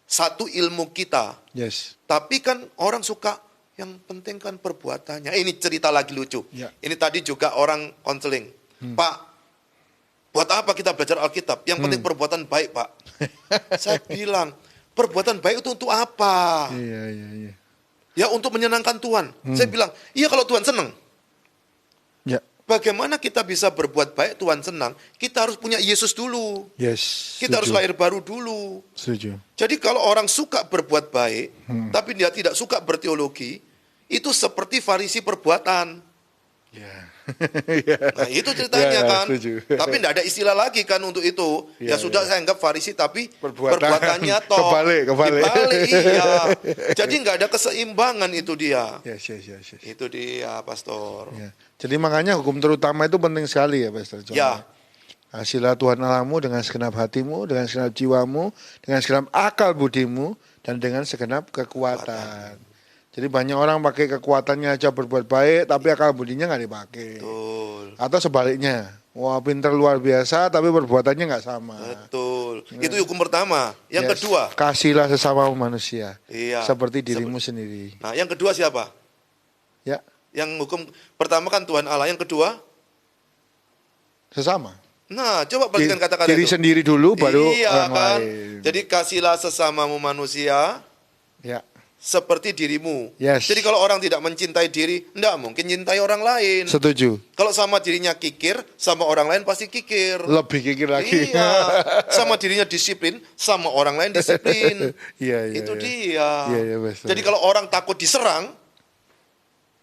[SPEAKER 2] satu ilmu kita.
[SPEAKER 1] Yes.
[SPEAKER 2] Tapi kan orang suka yang penting kan perbuatannya. Ini cerita lagi lucu.
[SPEAKER 1] Ya.
[SPEAKER 2] Ini tadi juga orang konseling. Pak, buat apa kita belajar Alkitab? Yang penting perbuatan baik, Pak. Saya bilang, perbuatan baik itu untuk apa?
[SPEAKER 1] Iya, iya, iya.
[SPEAKER 2] Ya untuk menyenangkan Tuhan. Saya bilang, iya kalau Tuhan senang.
[SPEAKER 1] Ya.
[SPEAKER 2] Bagaimana kita bisa berbuat baik Tuhan senang? Kita harus punya Yesus dulu.
[SPEAKER 1] Yes.
[SPEAKER 2] Kita harus
[SPEAKER 1] setuju.
[SPEAKER 2] lahir baru dulu.
[SPEAKER 1] Setuju.
[SPEAKER 2] Jadi kalau orang suka berbuat baik, tapi dia tidak suka berteologi, itu seperti Farisi perbuatan.
[SPEAKER 1] Ya.
[SPEAKER 2] Nah itu ceritanya
[SPEAKER 1] Ya,
[SPEAKER 2] kan.
[SPEAKER 1] setuju.
[SPEAKER 2] Tapi tidak ada istilah lagi kan untuk itu. Ya,
[SPEAKER 1] Ya,
[SPEAKER 2] sudah
[SPEAKER 1] ya.
[SPEAKER 2] saya anggap Farisi tapi
[SPEAKER 1] Perbuatan.
[SPEAKER 2] perbuatannya toh.
[SPEAKER 1] Kebalik.
[SPEAKER 2] Dibalik, iya. Jadi nggak ada keseimbangan itu dia.
[SPEAKER 1] Yes, yes, yes, yes.
[SPEAKER 2] Itu dia, Pastor.
[SPEAKER 1] Ya. Jadi makanya hukum terutama itu penting sekali ya, Pastor John.
[SPEAKER 2] Ya.
[SPEAKER 1] Asilah Tuhan Allahmu dengan segenap hatimu, dengan segenap jiwamu, dengan segenap akal budimu, dan dengan segenap kekuatan. Jadi banyak orang pakai kekuatannya aja berbuat baik, tapi akal budinya nggak dipakai.
[SPEAKER 2] Betul.
[SPEAKER 1] Atau sebaliknya, wah pinter luar biasa, tapi perbuatannya nggak sama.
[SPEAKER 2] Betul. Itu hukum pertama. Yang
[SPEAKER 1] Yes.
[SPEAKER 2] kedua.
[SPEAKER 1] Kasihlah sesama manusia,
[SPEAKER 2] Iya.
[SPEAKER 1] seperti dirimu sendiri.
[SPEAKER 2] Nah, yang kedua siapa?
[SPEAKER 1] Ya,
[SPEAKER 2] Yang hukum pertama kan Tuhan Allah. Yang kedua?
[SPEAKER 1] sesama.
[SPEAKER 2] Nah, coba perhatikan kata-kata
[SPEAKER 1] Diri
[SPEAKER 2] itu.
[SPEAKER 1] sendiri dulu, baru
[SPEAKER 2] Iya
[SPEAKER 1] orang
[SPEAKER 2] kan?
[SPEAKER 1] lain.
[SPEAKER 2] Jadi kasihlah sesamamu manusia
[SPEAKER 1] Ya,
[SPEAKER 2] seperti dirimu.
[SPEAKER 1] Yes.
[SPEAKER 2] Jadi kalau orang tidak mencintai diri, tidak mungkin cintai orang lain.
[SPEAKER 1] setuju.
[SPEAKER 2] Kalau sama dirinya kikir, sama orang lain pasti kikir.
[SPEAKER 1] Lebih kikir lagi.
[SPEAKER 2] Iya, sama dirinya disiplin, sama orang lain disiplin.
[SPEAKER 1] Iya, iya.
[SPEAKER 2] Itu
[SPEAKER 1] iya.
[SPEAKER 2] dia.
[SPEAKER 1] Iya, iya, betul.
[SPEAKER 2] Jadi kalau orang takut diserang,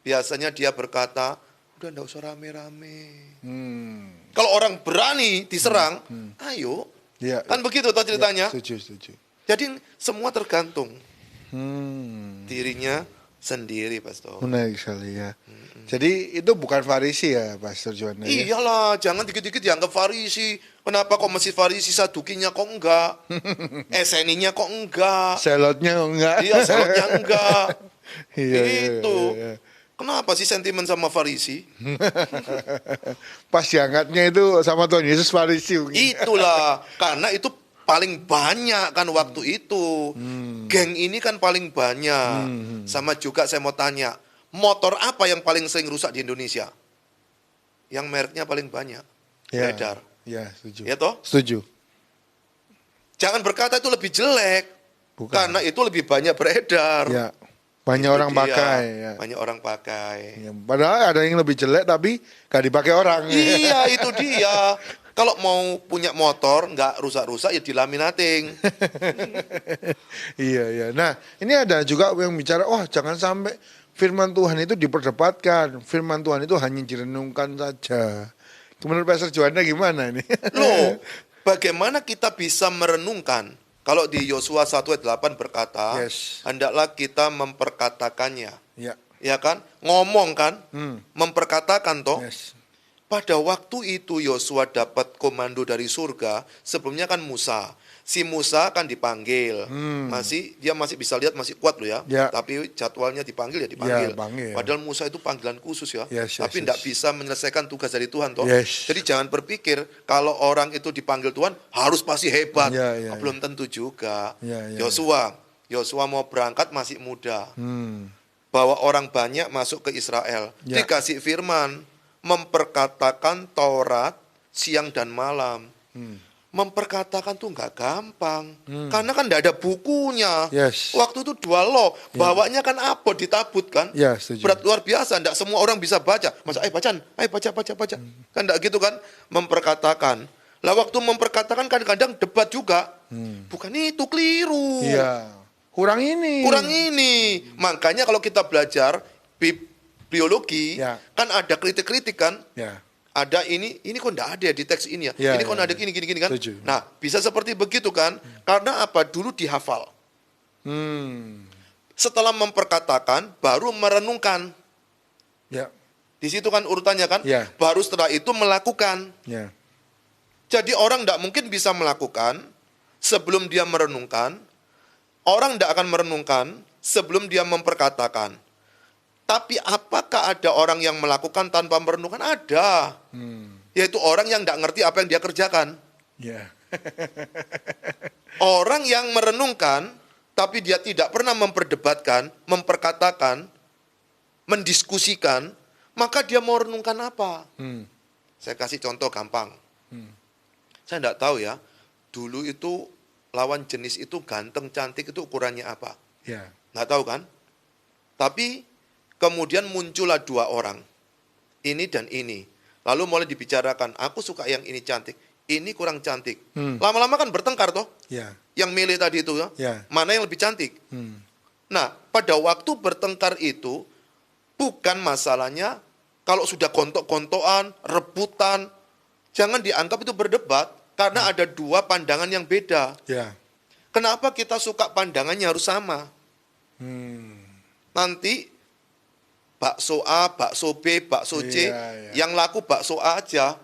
[SPEAKER 2] biasanya dia berkata, udah enggak usah rame-rame. Kalau orang berani diserang, ayo.
[SPEAKER 1] Iya.
[SPEAKER 2] Kan begitu toh ceritanya.
[SPEAKER 1] Setuju, setuju.
[SPEAKER 2] Jadi semua tergantung
[SPEAKER 1] Hmm.
[SPEAKER 2] dirinya sendiri, Pastor.
[SPEAKER 1] Menarik sekali ya. Jadi itu bukan Farisi ya, Pastor Juwana. Ya?
[SPEAKER 2] Iyalah, jangan dikit-dikit dianggap Farisi. Kenapa kok masih Farisi, Sadukinya kok enggak? Eseninya kok enggak?
[SPEAKER 1] Selotnya enggak.
[SPEAKER 2] Iya, selotnya enggak.
[SPEAKER 1] Iya, iya,
[SPEAKER 2] Itu.
[SPEAKER 1] iya, iya.
[SPEAKER 2] Kenapa sih sentimen sama Farisi?
[SPEAKER 1] Pas diangkatnya itu sama Tuhan Yesus Farisi. mungkin.
[SPEAKER 2] Itulah, karena itu paling banyak kan waktu itu. Geng ini kan paling banyak. Sama juga saya mau tanya, motor apa yang paling sering rusak di Indonesia? Yang mereknya paling banyak.
[SPEAKER 1] Ya,
[SPEAKER 2] Beredar.
[SPEAKER 1] ya, setuju.
[SPEAKER 2] Ya toh?
[SPEAKER 1] Setuju.
[SPEAKER 2] Jangan berkata itu lebih jelek.
[SPEAKER 1] Bukan.
[SPEAKER 2] Karena itu lebih banyak beredar.
[SPEAKER 1] Ya, banyak
[SPEAKER 2] Itu
[SPEAKER 1] orang
[SPEAKER 2] dia.
[SPEAKER 1] pakai. Ya.
[SPEAKER 2] Banyak orang pakai.
[SPEAKER 1] Ya, padahal ada yang lebih jelek tapi gak dipakai orang.
[SPEAKER 2] Iya, itu dia. Kalau mau punya motor nggak rusak-rusak ya dilaminating.
[SPEAKER 1] Iya, iya. Nah, ini ada juga yang bicara, oh jangan sampai firman Tuhan itu diperdebatkan. Firman Tuhan itu hanya direnungkan saja. Menurut Pastor Juanda gimana ini?
[SPEAKER 2] Loh, bagaimana kita bisa merenungkan? Kalau di Yosua 1 ayat 8 berkata,
[SPEAKER 1] Yes.
[SPEAKER 2] hendaklah kita memperkatakannya.
[SPEAKER 1] Ya.
[SPEAKER 2] Ya kan? Ngomong kan? Memperkatakan toh.
[SPEAKER 1] Yes.
[SPEAKER 2] Pada waktu itu Yosua dapat komando dari surga, sebelumnya kan Musa. Si Musa kan dipanggil. Dia masih bisa lihat, masih kuat loh ya.
[SPEAKER 1] Ya.
[SPEAKER 2] Tapi jadwalnya dipanggil ya dipanggil.
[SPEAKER 1] Ya, panggil.
[SPEAKER 2] Padahal Musa itu panggilan khusus ya.
[SPEAKER 1] Yes, yes,
[SPEAKER 2] Tapi
[SPEAKER 1] yes.
[SPEAKER 2] tidak bisa menyelesaikan tugas dari Tuhan toh.
[SPEAKER 1] Yes.
[SPEAKER 2] Jadi jangan berpikir kalau orang itu dipanggil Tuhan harus pasti hebat.
[SPEAKER 1] Ya, ya,
[SPEAKER 2] Belum tentu juga.
[SPEAKER 1] Ya, ya,
[SPEAKER 2] Yosua mau berangkat masih muda.
[SPEAKER 1] Hmm.
[SPEAKER 2] Bawa orang banyak masuk ke Israel.
[SPEAKER 1] Ya.
[SPEAKER 2] Dikasih firman, memperkatakan Taurat siang dan malam. Memperkatakan tuh nggak gampang. Karena kan nggak ada bukunya.
[SPEAKER 1] Yes.
[SPEAKER 2] Waktu itu 2 lo, bawanya kan apa ditabut kan?
[SPEAKER 1] Ya, setuju.
[SPEAKER 2] Berat luar biasa, nggak semua orang bisa baca. Masa, bacaan, baca. Kan nggak gitu kan? Memperkatakan. Lah waktu memperkatakan kadang-kadang debat juga. Bukan itu, keliru.
[SPEAKER 1] Iya. Kurang ini.
[SPEAKER 2] Kurang ini. Makanya kalau kita belajar biologi,
[SPEAKER 1] Ya.
[SPEAKER 2] kan ada kritik-kritik kan?
[SPEAKER 1] Ya.
[SPEAKER 2] Ada ini kok enggak ada di teks ini ya.
[SPEAKER 1] Ya,
[SPEAKER 2] Ini kok
[SPEAKER 1] ya,
[SPEAKER 2] ada
[SPEAKER 1] ya.
[SPEAKER 2] gini kan?
[SPEAKER 1] Setuju.
[SPEAKER 2] Nah, bisa seperti begitu kan? Karena apa? Dulu dihafal. Setelah memperkatakan, baru merenungkan.
[SPEAKER 1] Ya.
[SPEAKER 2] Di situ kan urutannya kan?
[SPEAKER 1] Ya.
[SPEAKER 2] Baru setelah itu melakukan.
[SPEAKER 1] Ya.
[SPEAKER 2] Jadi orang tidak mungkin bisa melakukan sebelum dia merenungkan. Orang tidak akan merenungkan sebelum dia memperkatakan. Tapi apakah ada orang yang melakukan tanpa merenungkan? Ada. Yaitu orang yang tidak ngerti apa yang dia kerjakan.
[SPEAKER 1] Ya.
[SPEAKER 2] Orang yang merenungkan, tapi dia tidak pernah memperdebatkan, memperkatakan, mendiskusikan, maka dia mau renungkan apa? Saya kasih contoh gampang. Saya tidak tahu ya, dulu itu lawan jenis itu ganteng, cantik itu ukurannya apa?
[SPEAKER 1] Ya.
[SPEAKER 2] Nggak tahu kan? Tapi kemudian muncullah dua orang, ini dan ini. Lalu mulai dibicarakan, aku suka yang ini cantik, ini kurang cantik. Lama-lama kan bertengkar toh?
[SPEAKER 1] Ya.
[SPEAKER 2] Yang milih tadi itu ya,
[SPEAKER 1] Ya.
[SPEAKER 2] mana yang lebih cantik? Nah, pada waktu bertengkar itu, bukan masalahnya kalau sudah gontok-gontokan, rebutan, jangan dianggap itu berdebat, karena ada dua pandangan yang beda.
[SPEAKER 1] Ya.
[SPEAKER 2] Kenapa kita suka pandangannya harus sama? Nanti bakso A, bakso B, bakso C,
[SPEAKER 1] Iya.
[SPEAKER 2] yang laku bakso A aja,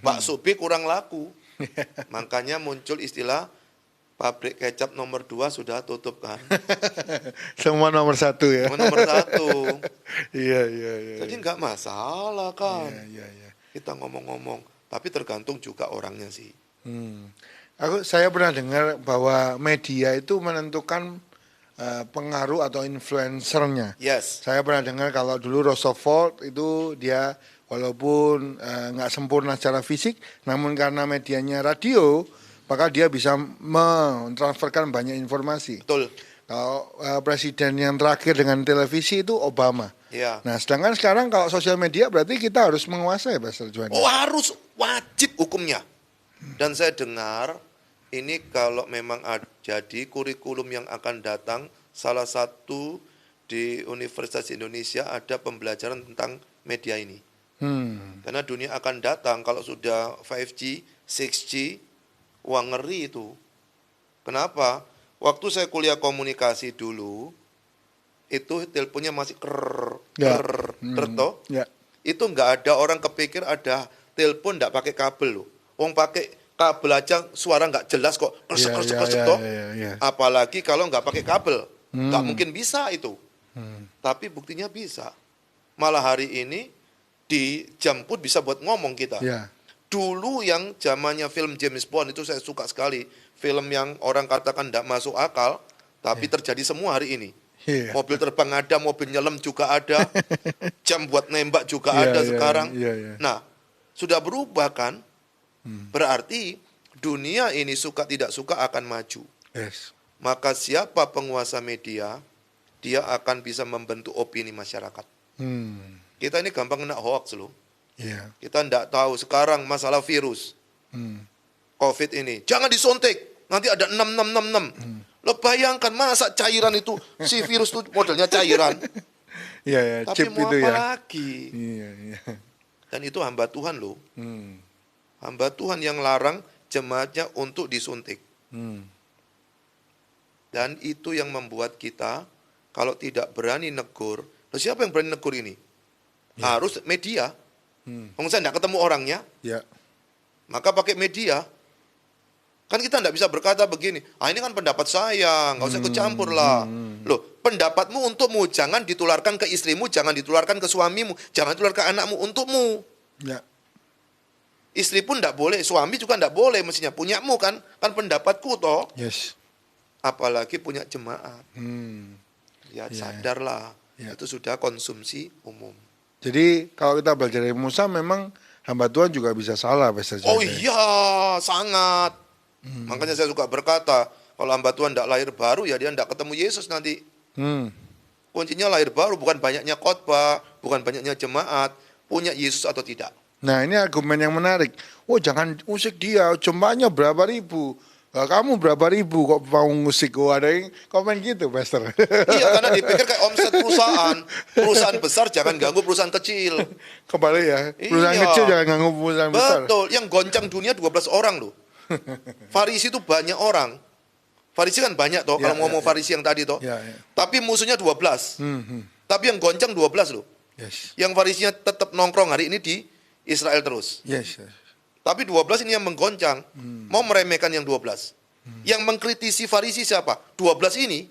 [SPEAKER 2] bakso B kurang laku. Makanya muncul istilah pabrik kecap nomor 2 sudah tutup kan.
[SPEAKER 1] Semua nomor 1 ya.
[SPEAKER 2] Nomor 1.
[SPEAKER 1] Iya.
[SPEAKER 2] Jadi nggak masalah kan.
[SPEAKER 1] Iya.
[SPEAKER 2] Kita ngomong-ngomong, tapi tergantung juga orangnya sih.
[SPEAKER 1] Saya pernah dengar bahwa media itu menentukan pengaruh atau influencernya.
[SPEAKER 2] Yes.
[SPEAKER 1] Saya pernah dengar kalau dulu Roosevelt itu dia walaupun nggak sempurna secara fisik, namun karena medianya radio, maka dia bisa mentransferkan banyak informasi.
[SPEAKER 2] Betul.
[SPEAKER 1] Kalau presiden yang terakhir dengan televisi itu Obama.
[SPEAKER 2] Ya.
[SPEAKER 1] Nah, sedangkan sekarang kalau sosial media berarti kita harus menguasai Pastor Juanda.
[SPEAKER 2] Oh, harus wajib hukumnya. Dan saya dengar ini kalau memang jadi kurikulum yang akan datang, salah satu di Universitas Indonesia ada pembelajaran tentang media ini. Karena dunia akan datang kalau sudah 5G, 6G, wah ngeri itu. Kenapa? Waktu saya kuliah komunikasi dulu, itu teleponnya masih toh.
[SPEAKER 1] Ya.
[SPEAKER 2] Itu nggak ada orang kepikir ada telepon nggak pakai kabel loh. Wong pakai kabel aja suara nggak jelas kok, kresek toh.
[SPEAKER 1] Ya.
[SPEAKER 2] Apalagi kalau nggak pakai kabel, nggak mungkin bisa itu. Tapi buktinya bisa. Malah hari ini di jemput bisa buat ngomong kita.
[SPEAKER 1] Ya.
[SPEAKER 2] Dulu yang zamannya film James Bond itu saya suka sekali. Film yang orang katakan tidak masuk akal, tapi terjadi semua hari ini.
[SPEAKER 1] Iya.
[SPEAKER 2] Mobil terbang ada, mobil nyelam juga ada, jam buat nembak juga ada sekarang.
[SPEAKER 1] Iya.
[SPEAKER 2] Nah, sudah berubah kan? Berarti dunia ini suka tidak suka akan maju.
[SPEAKER 1] Yes.
[SPEAKER 2] Maka siapa penguasa media, dia akan bisa membentuk opini masyarakat. Kita ini gampang kena hoax loh.
[SPEAKER 1] Iya.
[SPEAKER 2] Kita tidak tahu sekarang masalah virus. COVID ini. Jangan disuntik. Nanti ada 6666. Lo bayangkan masa cairan itu, si virus itu modelnya cairan.
[SPEAKER 1] Iya,
[SPEAKER 2] Tapi
[SPEAKER 1] chip
[SPEAKER 2] mau
[SPEAKER 1] itu
[SPEAKER 2] apa
[SPEAKER 1] ya.
[SPEAKER 2] lagi?
[SPEAKER 1] Iya.
[SPEAKER 2] Dan itu hamba Tuhan loh. Hamba Tuhan yang larang jemaatnya untuk disuntik. Dan itu yang membuat kita, kalau tidak berani negur, loh siapa yang berani negur ini? Harus media. Kalau saya tidak ketemu orangnya,
[SPEAKER 1] Ya.
[SPEAKER 2] maka pakai media. Kan kita tidak bisa berkata begini, ini kan pendapat saya, nggak usah ikut campur lah. Loh, pendapatmu untukmu, jangan ditularkan ke istrimu, jangan ditularkan ke suamimu, jangan ditularkan ke anakmu, untukmu.
[SPEAKER 1] Ya.
[SPEAKER 2] Istri pun tidak boleh, suami juga tidak boleh, mestinya punyamu kan pendapatku toh.
[SPEAKER 1] Yes.
[SPEAKER 2] Apalagi punya jemaat. Ya,
[SPEAKER 1] Iya.
[SPEAKER 2] sadarlah,
[SPEAKER 1] Ya.
[SPEAKER 2] itu sudah konsumsi umum.
[SPEAKER 1] Jadi kalau kita belajar dari Musa memang hamba Tuhan juga bisa salah Pastor
[SPEAKER 2] Oh
[SPEAKER 1] Juanda.
[SPEAKER 2] iya, sangat. Makanya saya suka berkata, kalau hamba Tuhan tidak lahir baru, ya dia tidak ketemu Yesus nanti. Kuncinya lahir baru, bukan banyaknya khotbah, bukan banyaknya jemaat, punya Yesus atau tidak.
[SPEAKER 1] Nah ini argumen yang menarik. Oh jangan musik dia, jemaahnya berapa ribu. Lah, kamu berapa ribu kok mau musik? Oh, ada yang komen gitu, Pastor.
[SPEAKER 2] Iya, karena dipikir kayak omset perusahaan. Perusahaan besar jangan ganggu perusahaan kecil.
[SPEAKER 1] Kembali ya, perusahaan
[SPEAKER 2] Iya.
[SPEAKER 1] kecil jangan ganggu perusahaan besar.
[SPEAKER 2] Betul, yang goncang dunia 12 orang loh. Farisi itu banyak orang. Farisi kan banyak toh,
[SPEAKER 1] Ya,
[SPEAKER 2] kalau ngomong
[SPEAKER 1] ya.
[SPEAKER 2] Farisi yang tadi toh.
[SPEAKER 1] Ya.
[SPEAKER 2] Tapi musuhnya 12. Tapi yang goncang 12 loh.
[SPEAKER 1] Yes.
[SPEAKER 2] Yang Farisinya tetap nongkrong hari ini di Israel terus.
[SPEAKER 1] Yes.
[SPEAKER 2] Tapi 12 ini yang menggoncang. Mau meremehkan yang 12. Yang mengkritisi Farisi siapa? 12 ini.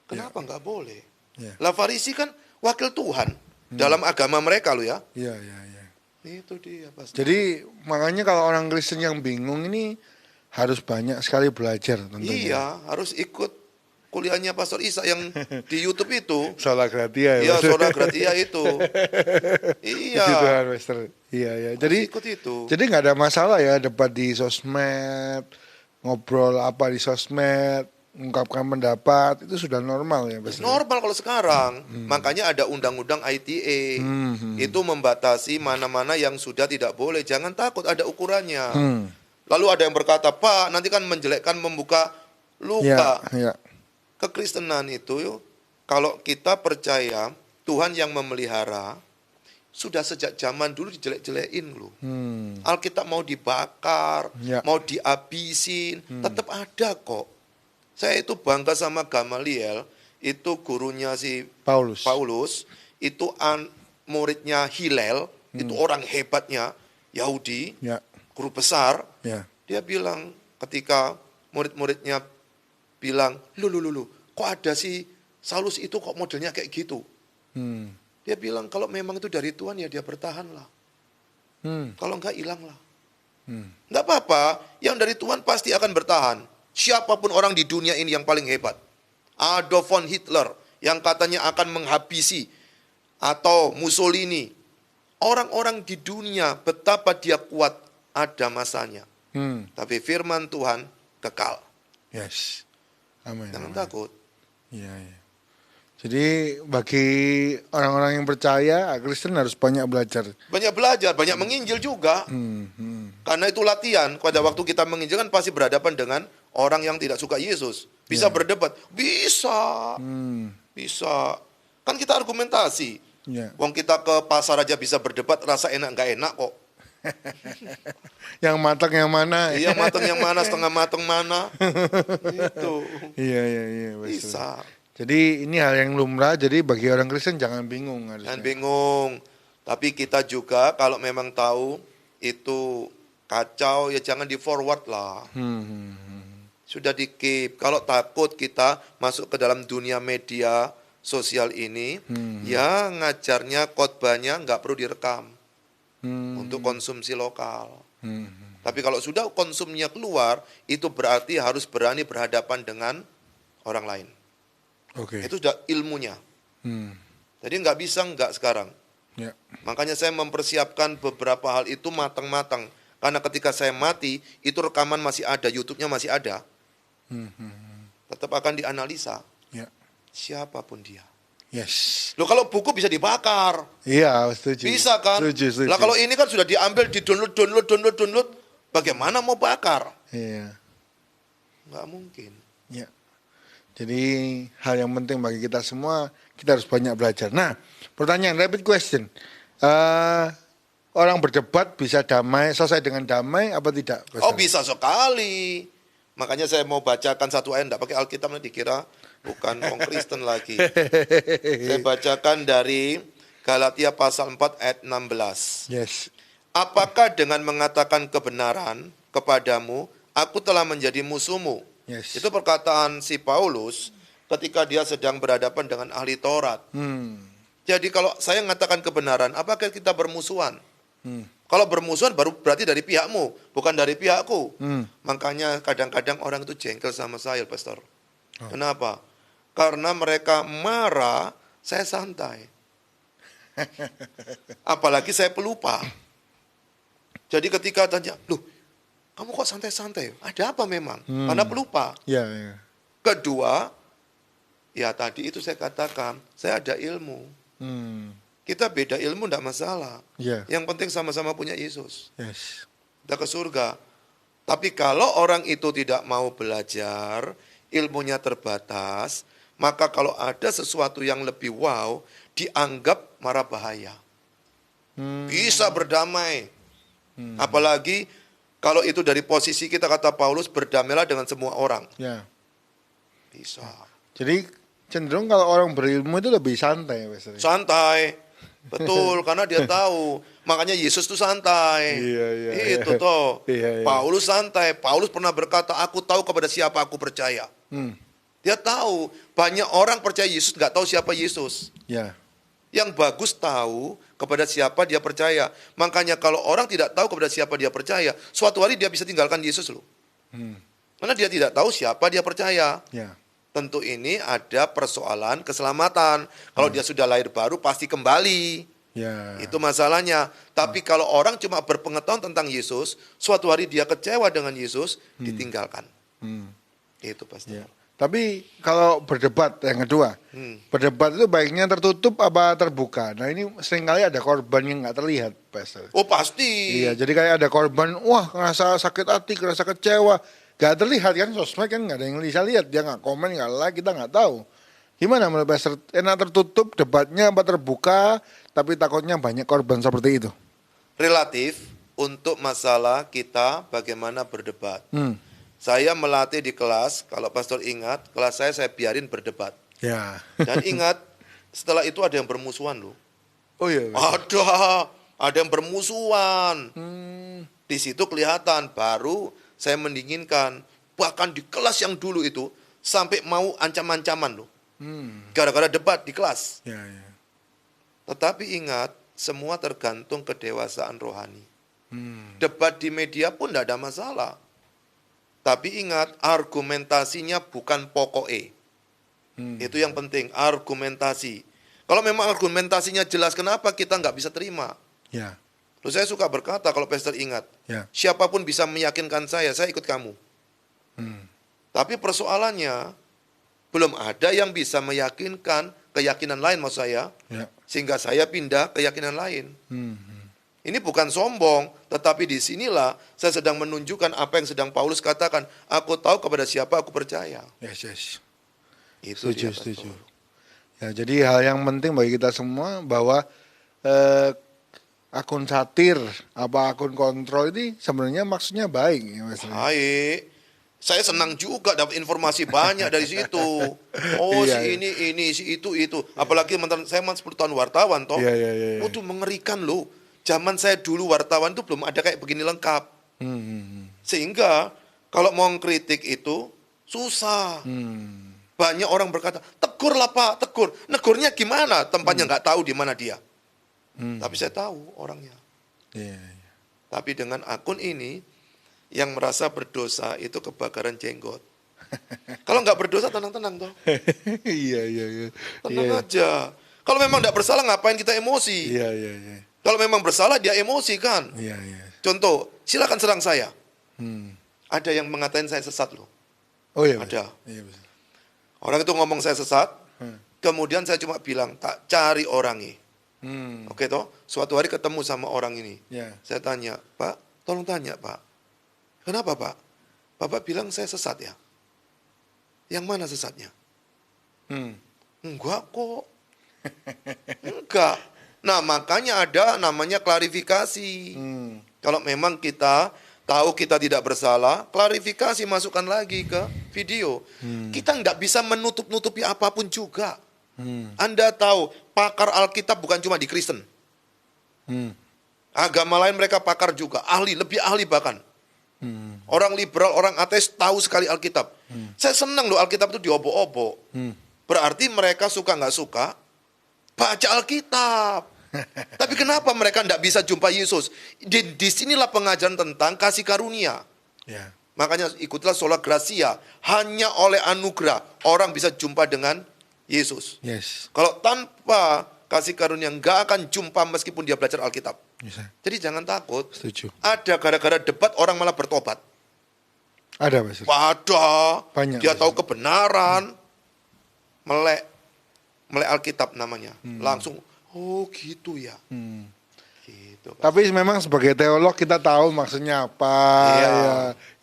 [SPEAKER 2] Kenapa nggak boleh?
[SPEAKER 1] Ya.
[SPEAKER 2] Lah Farisi kan wakil Tuhan dalam agama mereka loh ya.
[SPEAKER 1] Iya, iya, iya.
[SPEAKER 2] Itu dia Pastor.
[SPEAKER 1] Jadi makanya kalau orang Kristen yang bingung ini harus banyak sekali belajar tentunya.
[SPEAKER 2] Iya, harus ikut kuliahnya Pastor Isa yang di YouTube itu.
[SPEAKER 1] Sola Gratia
[SPEAKER 2] Iya,
[SPEAKER 1] Mas.
[SPEAKER 2] Sola Gratia itu. Iya.
[SPEAKER 1] Puji Tuhan, Master. Iya, iya. Jadi
[SPEAKER 2] ikut itu.
[SPEAKER 1] Jadi nggak ada masalah ya debat di sosmed, ngobrol apa di sosmed, mengungkapkan pendapat, itu sudah normal ya, Master.
[SPEAKER 2] Normal kalau sekarang. Makanya ada undang-undang ITE. Itu membatasi mana-mana yang sudah tidak boleh. Jangan takut, ada ukurannya. Lalu ada yang berkata, Pak, nanti kan menjelekkan, membuka luka.
[SPEAKER 1] Ya, ya.
[SPEAKER 2] Kekristenan itu, kalau kita percaya Tuhan yang memelihara, sudah sejak zaman dulu dijelek-jelekin loh. Alkitab mau dibakar,
[SPEAKER 1] Ya.
[SPEAKER 2] mau dihabisin, tetap ada kok. Saya itu bangga sama Gamaliel, itu gurunya si Paulus, itu muridnya Hillel, itu orang hebatnya, Yahudi,
[SPEAKER 1] Ya.
[SPEAKER 2] guru besar.
[SPEAKER 1] Ya.
[SPEAKER 2] Dia bilang ketika murid-muridnya bilang, lu, kok ada si Saulus itu kok modelnya kayak gitu? Dia bilang kalau memang itu dari Tuhan ya dia bertahanlah. Kalau enggak hilanglah. Enggak apa-apa, yang dari Tuhan pasti akan bertahan. Siapapun orang di dunia ini yang paling hebat. Adolf von Hitler yang katanya akan menghabisi, atau Mussolini. Orang-orang di dunia betapa dia kuat ada masanya. Tapi firman Tuhan kekal.
[SPEAKER 1] Yes. Amin.
[SPEAKER 2] Jangan
[SPEAKER 1] Amin.
[SPEAKER 2] takut.
[SPEAKER 1] Iya, iya. Jadi bagi orang-orang yang percaya, Kristen harus banyak belajar.
[SPEAKER 2] Banyak belajar, banyak menginjil juga. Karena itu latihan. Pada waktu kita menginjil kan pasti berhadapan dengan orang yang tidak suka Yesus. Bisa berdebat? Bisa. Bisa. Kan kita argumentasi.
[SPEAKER 1] Ya.
[SPEAKER 2] Wong kita ke pasar aja bisa berdebat, rasa enak nggak enak kok.
[SPEAKER 1] Yang matang yang mana?
[SPEAKER 2] Iya, matang yang mana, setengah matang mana. Itu.
[SPEAKER 1] Iya, iya, iya. Pastor.
[SPEAKER 2] Bisa.
[SPEAKER 1] Jadi ini hal yang lumrah, jadi bagi orang Kristen jangan bingung harusnya.
[SPEAKER 2] Jangan bingung. Tapi kita juga kalau memang tahu itu kacau, ya jangan di forward lah. Sudah di keep. Kalau takut kita masuk ke dalam dunia media sosial ini, ya ngajarnya khotbahnya nggak perlu direkam untuk konsumsi lokal. Tapi kalau sudah konsumnya keluar, itu berarti harus berani berhadapan dengan orang lain.
[SPEAKER 1] Oke.
[SPEAKER 2] Itu sudah ilmunya. Jadi nggak bisa nggak sekarang.
[SPEAKER 1] Ya.
[SPEAKER 2] Makanya saya mempersiapkan beberapa hal itu matang-matang. Karena ketika saya mati, itu rekaman masih ada, YouTube-nya masih ada. Tetap akan dianalisa.
[SPEAKER 1] Ya.
[SPEAKER 2] Siapapun dia.
[SPEAKER 1] Yes.
[SPEAKER 2] Loh kalau buku bisa dibakar.
[SPEAKER 1] Iya, setuju.
[SPEAKER 2] Bisa kan?
[SPEAKER 1] Setuju.
[SPEAKER 2] Lah kalau ini kan sudah diambil, di-download. Bagaimana mau bakar?
[SPEAKER 1] Iya.
[SPEAKER 2] Nggak mungkin.
[SPEAKER 1] Ya. Jadi hal yang penting bagi kita semua, kita harus banyak belajar. Nah, pertanyaan rapid question. Orang berdebat bisa damai, selesai dengan damai apa tidak?
[SPEAKER 2] Oh bisa sekali. Makanya saya mau bacakan satu ayat, enggak pakai Alkitab nanti dikira bukan orang Kristen lagi. Saya bacakan dari Galatia pasal 4 ayat 16.
[SPEAKER 1] Yes.
[SPEAKER 2] Apakah dengan mengatakan kebenaran kepadamu, aku telah menjadi musuhmu?
[SPEAKER 1] Yes.
[SPEAKER 2] Itu perkataan si Paulus ketika dia sedang berhadapan dengan ahli Taurat. Jadi kalau saya mengatakan kebenaran, apakah kita bermusuhan? Kalau bermusuhan baru berarti dari pihakmu, bukan dari pihakku. Makanya kadang-kadang orang itu jengkel sama saya, Pastor. Kenapa? Karena mereka marah, saya santai. Apalagi saya pelupa. Jadi ketika tanya, loh, kamu kok santai-santai? Ada apa memang? Karena pelupa.
[SPEAKER 1] Ya, ya.
[SPEAKER 2] Kedua, ya tadi itu saya katakan, saya ada ilmu. Kita beda ilmu tidak masalah.
[SPEAKER 1] Ya.
[SPEAKER 2] Yang penting sama-sama punya Yesus.
[SPEAKER 1] Yes.
[SPEAKER 2] Kita ke surga. Tapi kalau orang itu tidak mau belajar, ilmunya terbatas, maka kalau ada sesuatu yang lebih wow, dianggap marah bahaya. Bisa berdamai. Apalagi kalau itu dari posisi kita, kata Paulus, berdamailah dengan semua orang.
[SPEAKER 1] Ya.
[SPEAKER 2] Bisa.
[SPEAKER 1] Jadi cenderung kalau orang berilmu itu lebih santai, Pastor.
[SPEAKER 2] Santai. Betul, karena dia tahu Makanya Yesus tuh santai.
[SPEAKER 1] Iya.
[SPEAKER 2] Itu toh.
[SPEAKER 1] Iya.
[SPEAKER 2] Paulus santai. Paulus pernah berkata, aku tahu kepada siapa aku percaya. Dia tahu. Banyak orang percaya Yesus nggak tahu siapa Yesus.
[SPEAKER 1] Ya.
[SPEAKER 2] Yang bagus tahu kepada siapa dia percaya. Makanya kalau orang tidak tahu kepada siapa dia percaya, suatu hari dia bisa tinggalkan Yesus loh. Karena dia tidak tahu siapa dia percaya.
[SPEAKER 1] Ya.
[SPEAKER 2] Tentu ini ada persoalan keselamatan. Kalau dia sudah lahir baru pasti kembali.
[SPEAKER 1] Ya.
[SPEAKER 2] Itu masalahnya. Tapi kalau orang cuma berpengetahuan tentang Yesus, suatu hari dia kecewa dengan Yesus, ditinggalkan. Itu pasti.
[SPEAKER 1] Ya. Tapi kalau berdebat yang kedua, berdebat itu baiknya tertutup apa terbuka? Nah ini seringkali ada korban yang nggak terlihat, Pastor.
[SPEAKER 2] Oh pasti.
[SPEAKER 1] Iya, jadi kayak ada korban, wah ngerasa sakit hati, ngerasa kecewa, nggak terlihat kan, sosmed kan nggak ada yang bisa lihat, dia nggak komen, nggak like, kita nggak tahu. Gimana menurut Pastor? Enak tertutup debatnya apa terbuka, tapi takutnya banyak korban seperti itu?
[SPEAKER 2] Relatif untuk masalah kita bagaimana berdebat. Saya melatih di kelas, kalau pastor ingat, kelas saya biarin berdebat.
[SPEAKER 1] Ya.
[SPEAKER 2] Dan ingat, setelah itu ada yang bermusuhan loh.
[SPEAKER 1] Oh iya.
[SPEAKER 2] Ada yang bermusuhan. Di situ kelihatan, baru saya mendinginkan. Bahkan di kelas yang dulu itu, sampai mau ancam-ancaman loh. Gara-gara debat di kelas.
[SPEAKER 1] Ya.
[SPEAKER 2] Tetapi ingat, semua tergantung kedewasaan rohani. Debat di media pun tidak ada masalah. Tapi ingat, argumentasinya bukan pokoknya. Itu yang penting, argumentasi. Kalau memang argumentasinya jelas, kenapa kita nggak bisa terima?
[SPEAKER 1] Ya.
[SPEAKER 2] Terus saya suka berkata, kalau pastor ingat,
[SPEAKER 1] Ya.
[SPEAKER 2] siapapun bisa meyakinkan saya ikut kamu. Tapi persoalannya, belum ada yang bisa meyakinkan keyakinan lain maksud saya,
[SPEAKER 1] Ya.
[SPEAKER 2] sehingga saya pindah keyakinan lain. Ini bukan sombong, tetapi disinilah saya sedang menunjukkan apa yang sedang Paulus katakan. Aku tahu kepada siapa aku percaya.
[SPEAKER 1] Yes.
[SPEAKER 2] Itu dia,
[SPEAKER 1] Setuju.
[SPEAKER 2] Pastor.
[SPEAKER 1] Ya, jadi hal yang penting bagi kita semua bahwa akun satir, apa akun kontrol ini sebenarnya maksudnya baik, ya Mas.
[SPEAKER 2] Baik. Saya senang juga dapat informasi banyak dari situ. Oh,
[SPEAKER 1] Iya,
[SPEAKER 2] si ini, si itu. Apalagi mantan saya 10 tahun wartawan toh.
[SPEAKER 1] Iya.
[SPEAKER 2] Oh, itu mengerikan loh. Zaman saya dulu wartawan itu belum ada kayak begini lengkap. Sehingga kalau mau kritik itu susah. Banyak orang berkata, tegurlah Pak, tegur. Negurnya gimana? Tempatnya nggak tahu di mana dia. Tapi saya tahu orangnya.
[SPEAKER 1] Iya.
[SPEAKER 2] Tapi dengan akun ini, yang merasa berdosa itu kebakaran jenggot. Kalau nggak berdosa tenang-tenang toh.
[SPEAKER 1] Iya.
[SPEAKER 2] Tenang aja. Kalau memang nggak bersalah ngapain kita emosi?
[SPEAKER 1] Iya.
[SPEAKER 2] Kalau memang bersalah dia emosi kan.
[SPEAKER 1] Iya.
[SPEAKER 2] Contoh, silakan serang saya. Ada yang mengatain saya sesat loh.
[SPEAKER 1] Oh iya.
[SPEAKER 2] Ada.
[SPEAKER 1] Iya, betul.
[SPEAKER 2] Orang itu ngomong saya sesat. Kemudian saya cuma bilang tak cari orangnya. Oke toh. Suatu hari ketemu sama orang ini.
[SPEAKER 1] Ya.
[SPEAKER 2] Saya tanya, Pak, tolong tanya Pak. Kenapa Pak? Bapak bilang saya sesat ya. Yang mana sesatnya? Enggak kok. Enggak. Nah, makanya ada namanya klarifikasi. Kalau memang kita tahu kita tidak bersalah, klarifikasi masukkan lagi ke video. Kita nggak bisa menutup-nutupi apapun juga. Anda tahu, pakar Alkitab bukan cuma di Kristen. Agama lain mereka pakar juga, ahli, lebih ahli bahkan. Orang liberal, orang ateis tahu sekali Alkitab. Saya senang loh Alkitab itu diobok-obok. Berarti mereka suka nggak suka, baca Alkitab. Tapi kenapa mereka tidak bisa jumpa Yesus? Di sinilah pengajaran tentang kasih karunia.
[SPEAKER 1] Ya.
[SPEAKER 2] Makanya ikutlah sola gracia. Hanya oleh anugerah orang bisa jumpa dengan Yesus.
[SPEAKER 1] Yes.
[SPEAKER 2] Kalau tanpa kasih karunia nggak akan jumpa meskipun dia belajar Alkitab.
[SPEAKER 1] Yes.
[SPEAKER 2] Jadi jangan takut.
[SPEAKER 1] Setuju.
[SPEAKER 2] Ada gara-gara debat orang malah bertobat.
[SPEAKER 1] Ada Mas.
[SPEAKER 2] Ada.
[SPEAKER 1] Banyak,
[SPEAKER 2] Dia
[SPEAKER 1] Mas.
[SPEAKER 2] tahu kebenaran. Melek Alkitab namanya. Langsung, oh gitu ya. Gitu.
[SPEAKER 1] Tapi memang sebagai teolog kita tahu maksudnya apa,
[SPEAKER 2] Iya.
[SPEAKER 1] ya,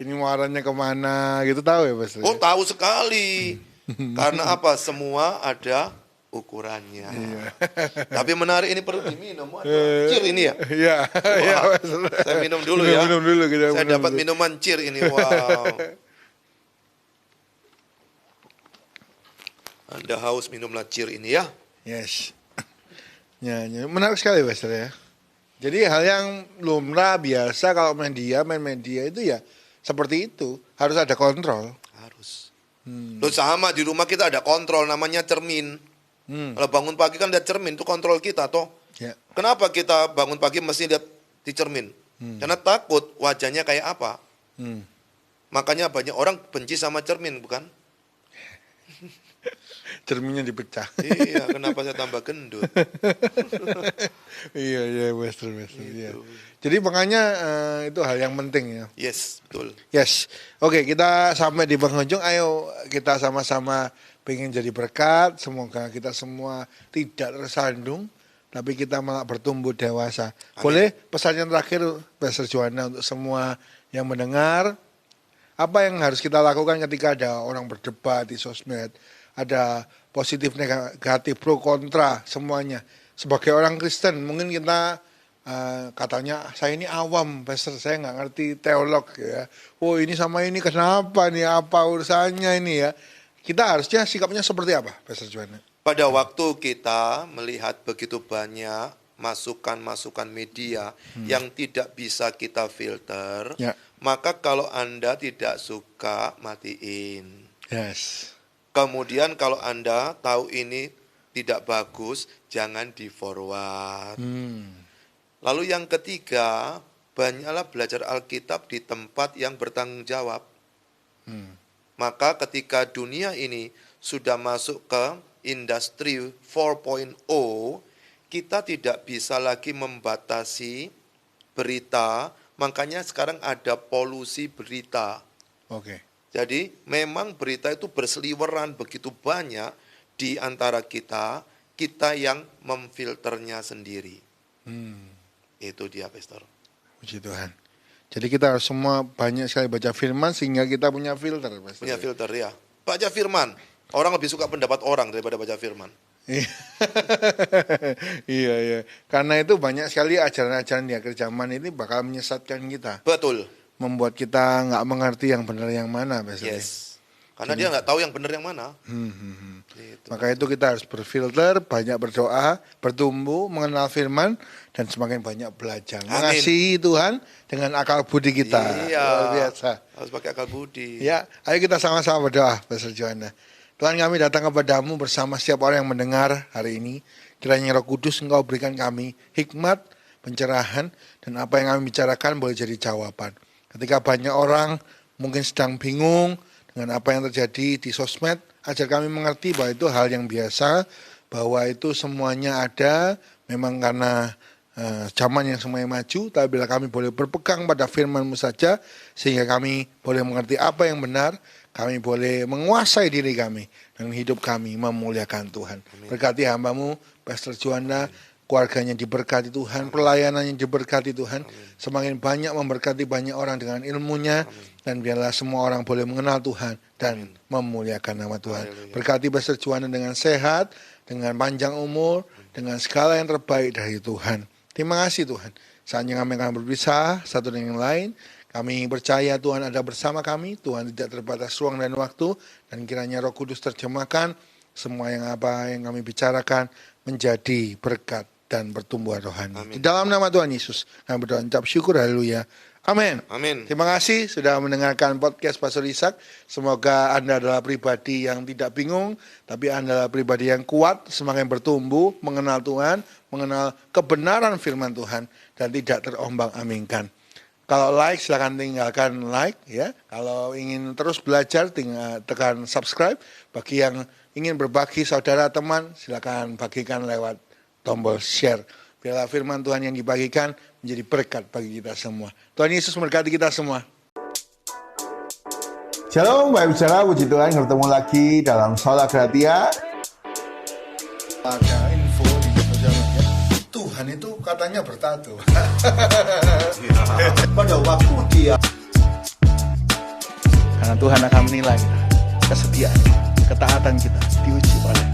[SPEAKER 1] ini muaranya kemana, gitu tahu ya Mas.
[SPEAKER 2] Oh tahu sekali. Karena apa? Semua ada ukurannya. Tapi menarik ini perlu diminum. Waduh, cir ini ya.
[SPEAKER 1] Iya, iya Mas.
[SPEAKER 2] Saya minum dulu ya.
[SPEAKER 1] Minum dulu kita.
[SPEAKER 2] Saya dapat minuman cir ini. Wow. Anda haus minumlah cir ini ya.
[SPEAKER 1] Yes. Ya, menarik sekali Mas ya. Jadi hal yang lumrah biasa kalau main media itu ya seperti itu, harus ada kontrol.
[SPEAKER 2] Harus. Loh sama di rumah kita ada kontrol namanya cermin. Kalau bangun pagi kan lihat cermin itu kontrol kita toh.
[SPEAKER 1] Ya.
[SPEAKER 2] Kenapa kita bangun pagi mesti lihat di cermin? Karena takut wajahnya kayak apa. Makanya banyak orang benci sama cermin, bukan?
[SPEAKER 1] Cerminnya dipecah.
[SPEAKER 2] Iya, kenapa saya tambah gendut?
[SPEAKER 1] Iya, Master. Iya. Jadi makanya itu hal yang penting ya.
[SPEAKER 2] Yes, betul.
[SPEAKER 1] Yes. Oke, kita sampai di penghujung. Ayo kita sama-sama pengen jadi berkat. Semoga kita semua tidak tersandung, tapi kita malah bertumbuh dewasa.
[SPEAKER 2] Amin.
[SPEAKER 1] Boleh pesan yang terakhir, Pastor Joanna, untuk semua yang mendengar, apa yang harus kita lakukan ketika ada orang berdebat di sosmed, ada positif, negatif, pro, kontra, semuanya. Sebagai orang Kristen, mungkin kita katanya, saya ini awam, Pastor, saya nggak ngerti teolog ya. Oh ini sama ini kenapa nih, apa urusannya ini ya. Kita harusnya sikapnya seperti apa, Pastor Joanna?
[SPEAKER 2] Pada waktu kita melihat begitu banyak masukan-masukan media yang tidak bisa kita filter,
[SPEAKER 1] Ya.
[SPEAKER 2] maka kalau Anda tidak suka, matiin.
[SPEAKER 1] Yes.
[SPEAKER 2] Kemudian kalau Anda tahu ini tidak bagus, jangan di-forward. Lalu yang ketiga, banyaklah belajar Alkitab di tempat yang bertanggung jawab. Maka ketika dunia ini sudah masuk ke industri 4.0, kita tidak bisa lagi membatasi berita, makanya sekarang ada polusi berita.
[SPEAKER 1] Oke.
[SPEAKER 2] Jadi memang berita itu berseliweran begitu banyak di antara kita yang memfilternya sendiri. Itu dia, Pastor.
[SPEAKER 1] Puji Tuhan. Jadi kita harus semua banyak sekali baca firman sehingga kita punya filter, Pastor.
[SPEAKER 2] Punya filter ya. Baca firman. Orang lebih suka pendapat orang daripada baca firman.
[SPEAKER 1] Iya. Karena itu banyak sekali ajaran-ajaran di akhir zaman ini bakal menyesatkan kita.
[SPEAKER 2] Betul.
[SPEAKER 1] Membuat kita nggak mengerti yang benar yang mana, Pastor.
[SPEAKER 2] Yes. Karena dia nggak tahu yang benar yang mana. Gitu.
[SPEAKER 1] Maka itu kita harus berfilter, banyak berdoa, bertumbuh, mengenal firman, dan semakin banyak belajar.
[SPEAKER 2] Amin.
[SPEAKER 1] Mengasihi Tuhan dengan akal budi kita.
[SPEAKER 2] Iya.
[SPEAKER 1] Luar biasa.
[SPEAKER 2] Harus pakai akal budi.
[SPEAKER 1] Ya, ayo kita sama-sama berdoa, Pastor Joanna. Tuhan, kami datang kepadamu bersama setiap orang yang mendengar hari ini. Kiranya Roh Kudus Engkau berikan kami hikmat, pencerahan, dan apa yang kami bicarakan boleh jadi jawaban. Ketika banyak orang mungkin sedang bingung dengan apa yang terjadi di sosmed, ajar kami mengerti bahwa itu hal yang biasa, bahwa itu semuanya ada, memang karena zaman yang semuanya maju, tapi bila kami boleh berpegang pada firman-Mu saja, sehingga kami boleh mengerti apa yang benar, kami boleh menguasai diri kami, dan hidup kami memuliakan Tuhan. Berkati hamba-Mu, Pastor Joanna, keluarganya diberkati Tuhan, pelayanannya diberkati Tuhan, semakin banyak memberkati banyak orang dengan ilmunya, dan biarlah semua orang boleh mengenal Tuhan dan memuliakan nama Tuhan. Berkati Pastor Joanna dengan sehat, dengan panjang umur, dengan segala yang terbaik dari Tuhan. Terima kasih Tuhan. Saatnya kami akan berpisah satu dengan yang lain. Kami percaya Tuhan ada bersama kami. Tuhan tidak terbatas ruang dan waktu, dan kiranya Roh Kudus terjemahkan semua yang kami bicarakan menjadi berkat dan pertumbuhan rohani. Di dalam nama Tuhan Yesus kami berdoa ucap syukur, haleluya. Amin.
[SPEAKER 2] Amin.
[SPEAKER 1] Terima kasih sudah mendengarkan podcast Pastor Ishak. Semoga Anda adalah pribadi yang tidak bingung, tapi Anda adalah pribadi yang kuat, semakin bertumbuh, mengenal Tuhan, mengenal kebenaran firman Tuhan, dan tidak terombang-ambingkan. Kalau like, silakan tinggalkan like ya. Kalau ingin terus belajar, tinggal tekan subscribe. Bagi yang ingin berbagi saudara teman, silakan bagikan lewat tombol share. Biarlah firman Tuhan yang dibagikan menjadi berkat bagi kita semua. Tuhan Yesus memberkati kita semua. Shalom, Bapak Bicara, puji Tuhan, bertemu lagi dalam Sola Gratia. Ada info di sosial media, Tuhan itu katanya bertato. Pada waktu dia. Karena Tuhan akan menilai kita, kesetiaan, ketaatan kita diuji oleh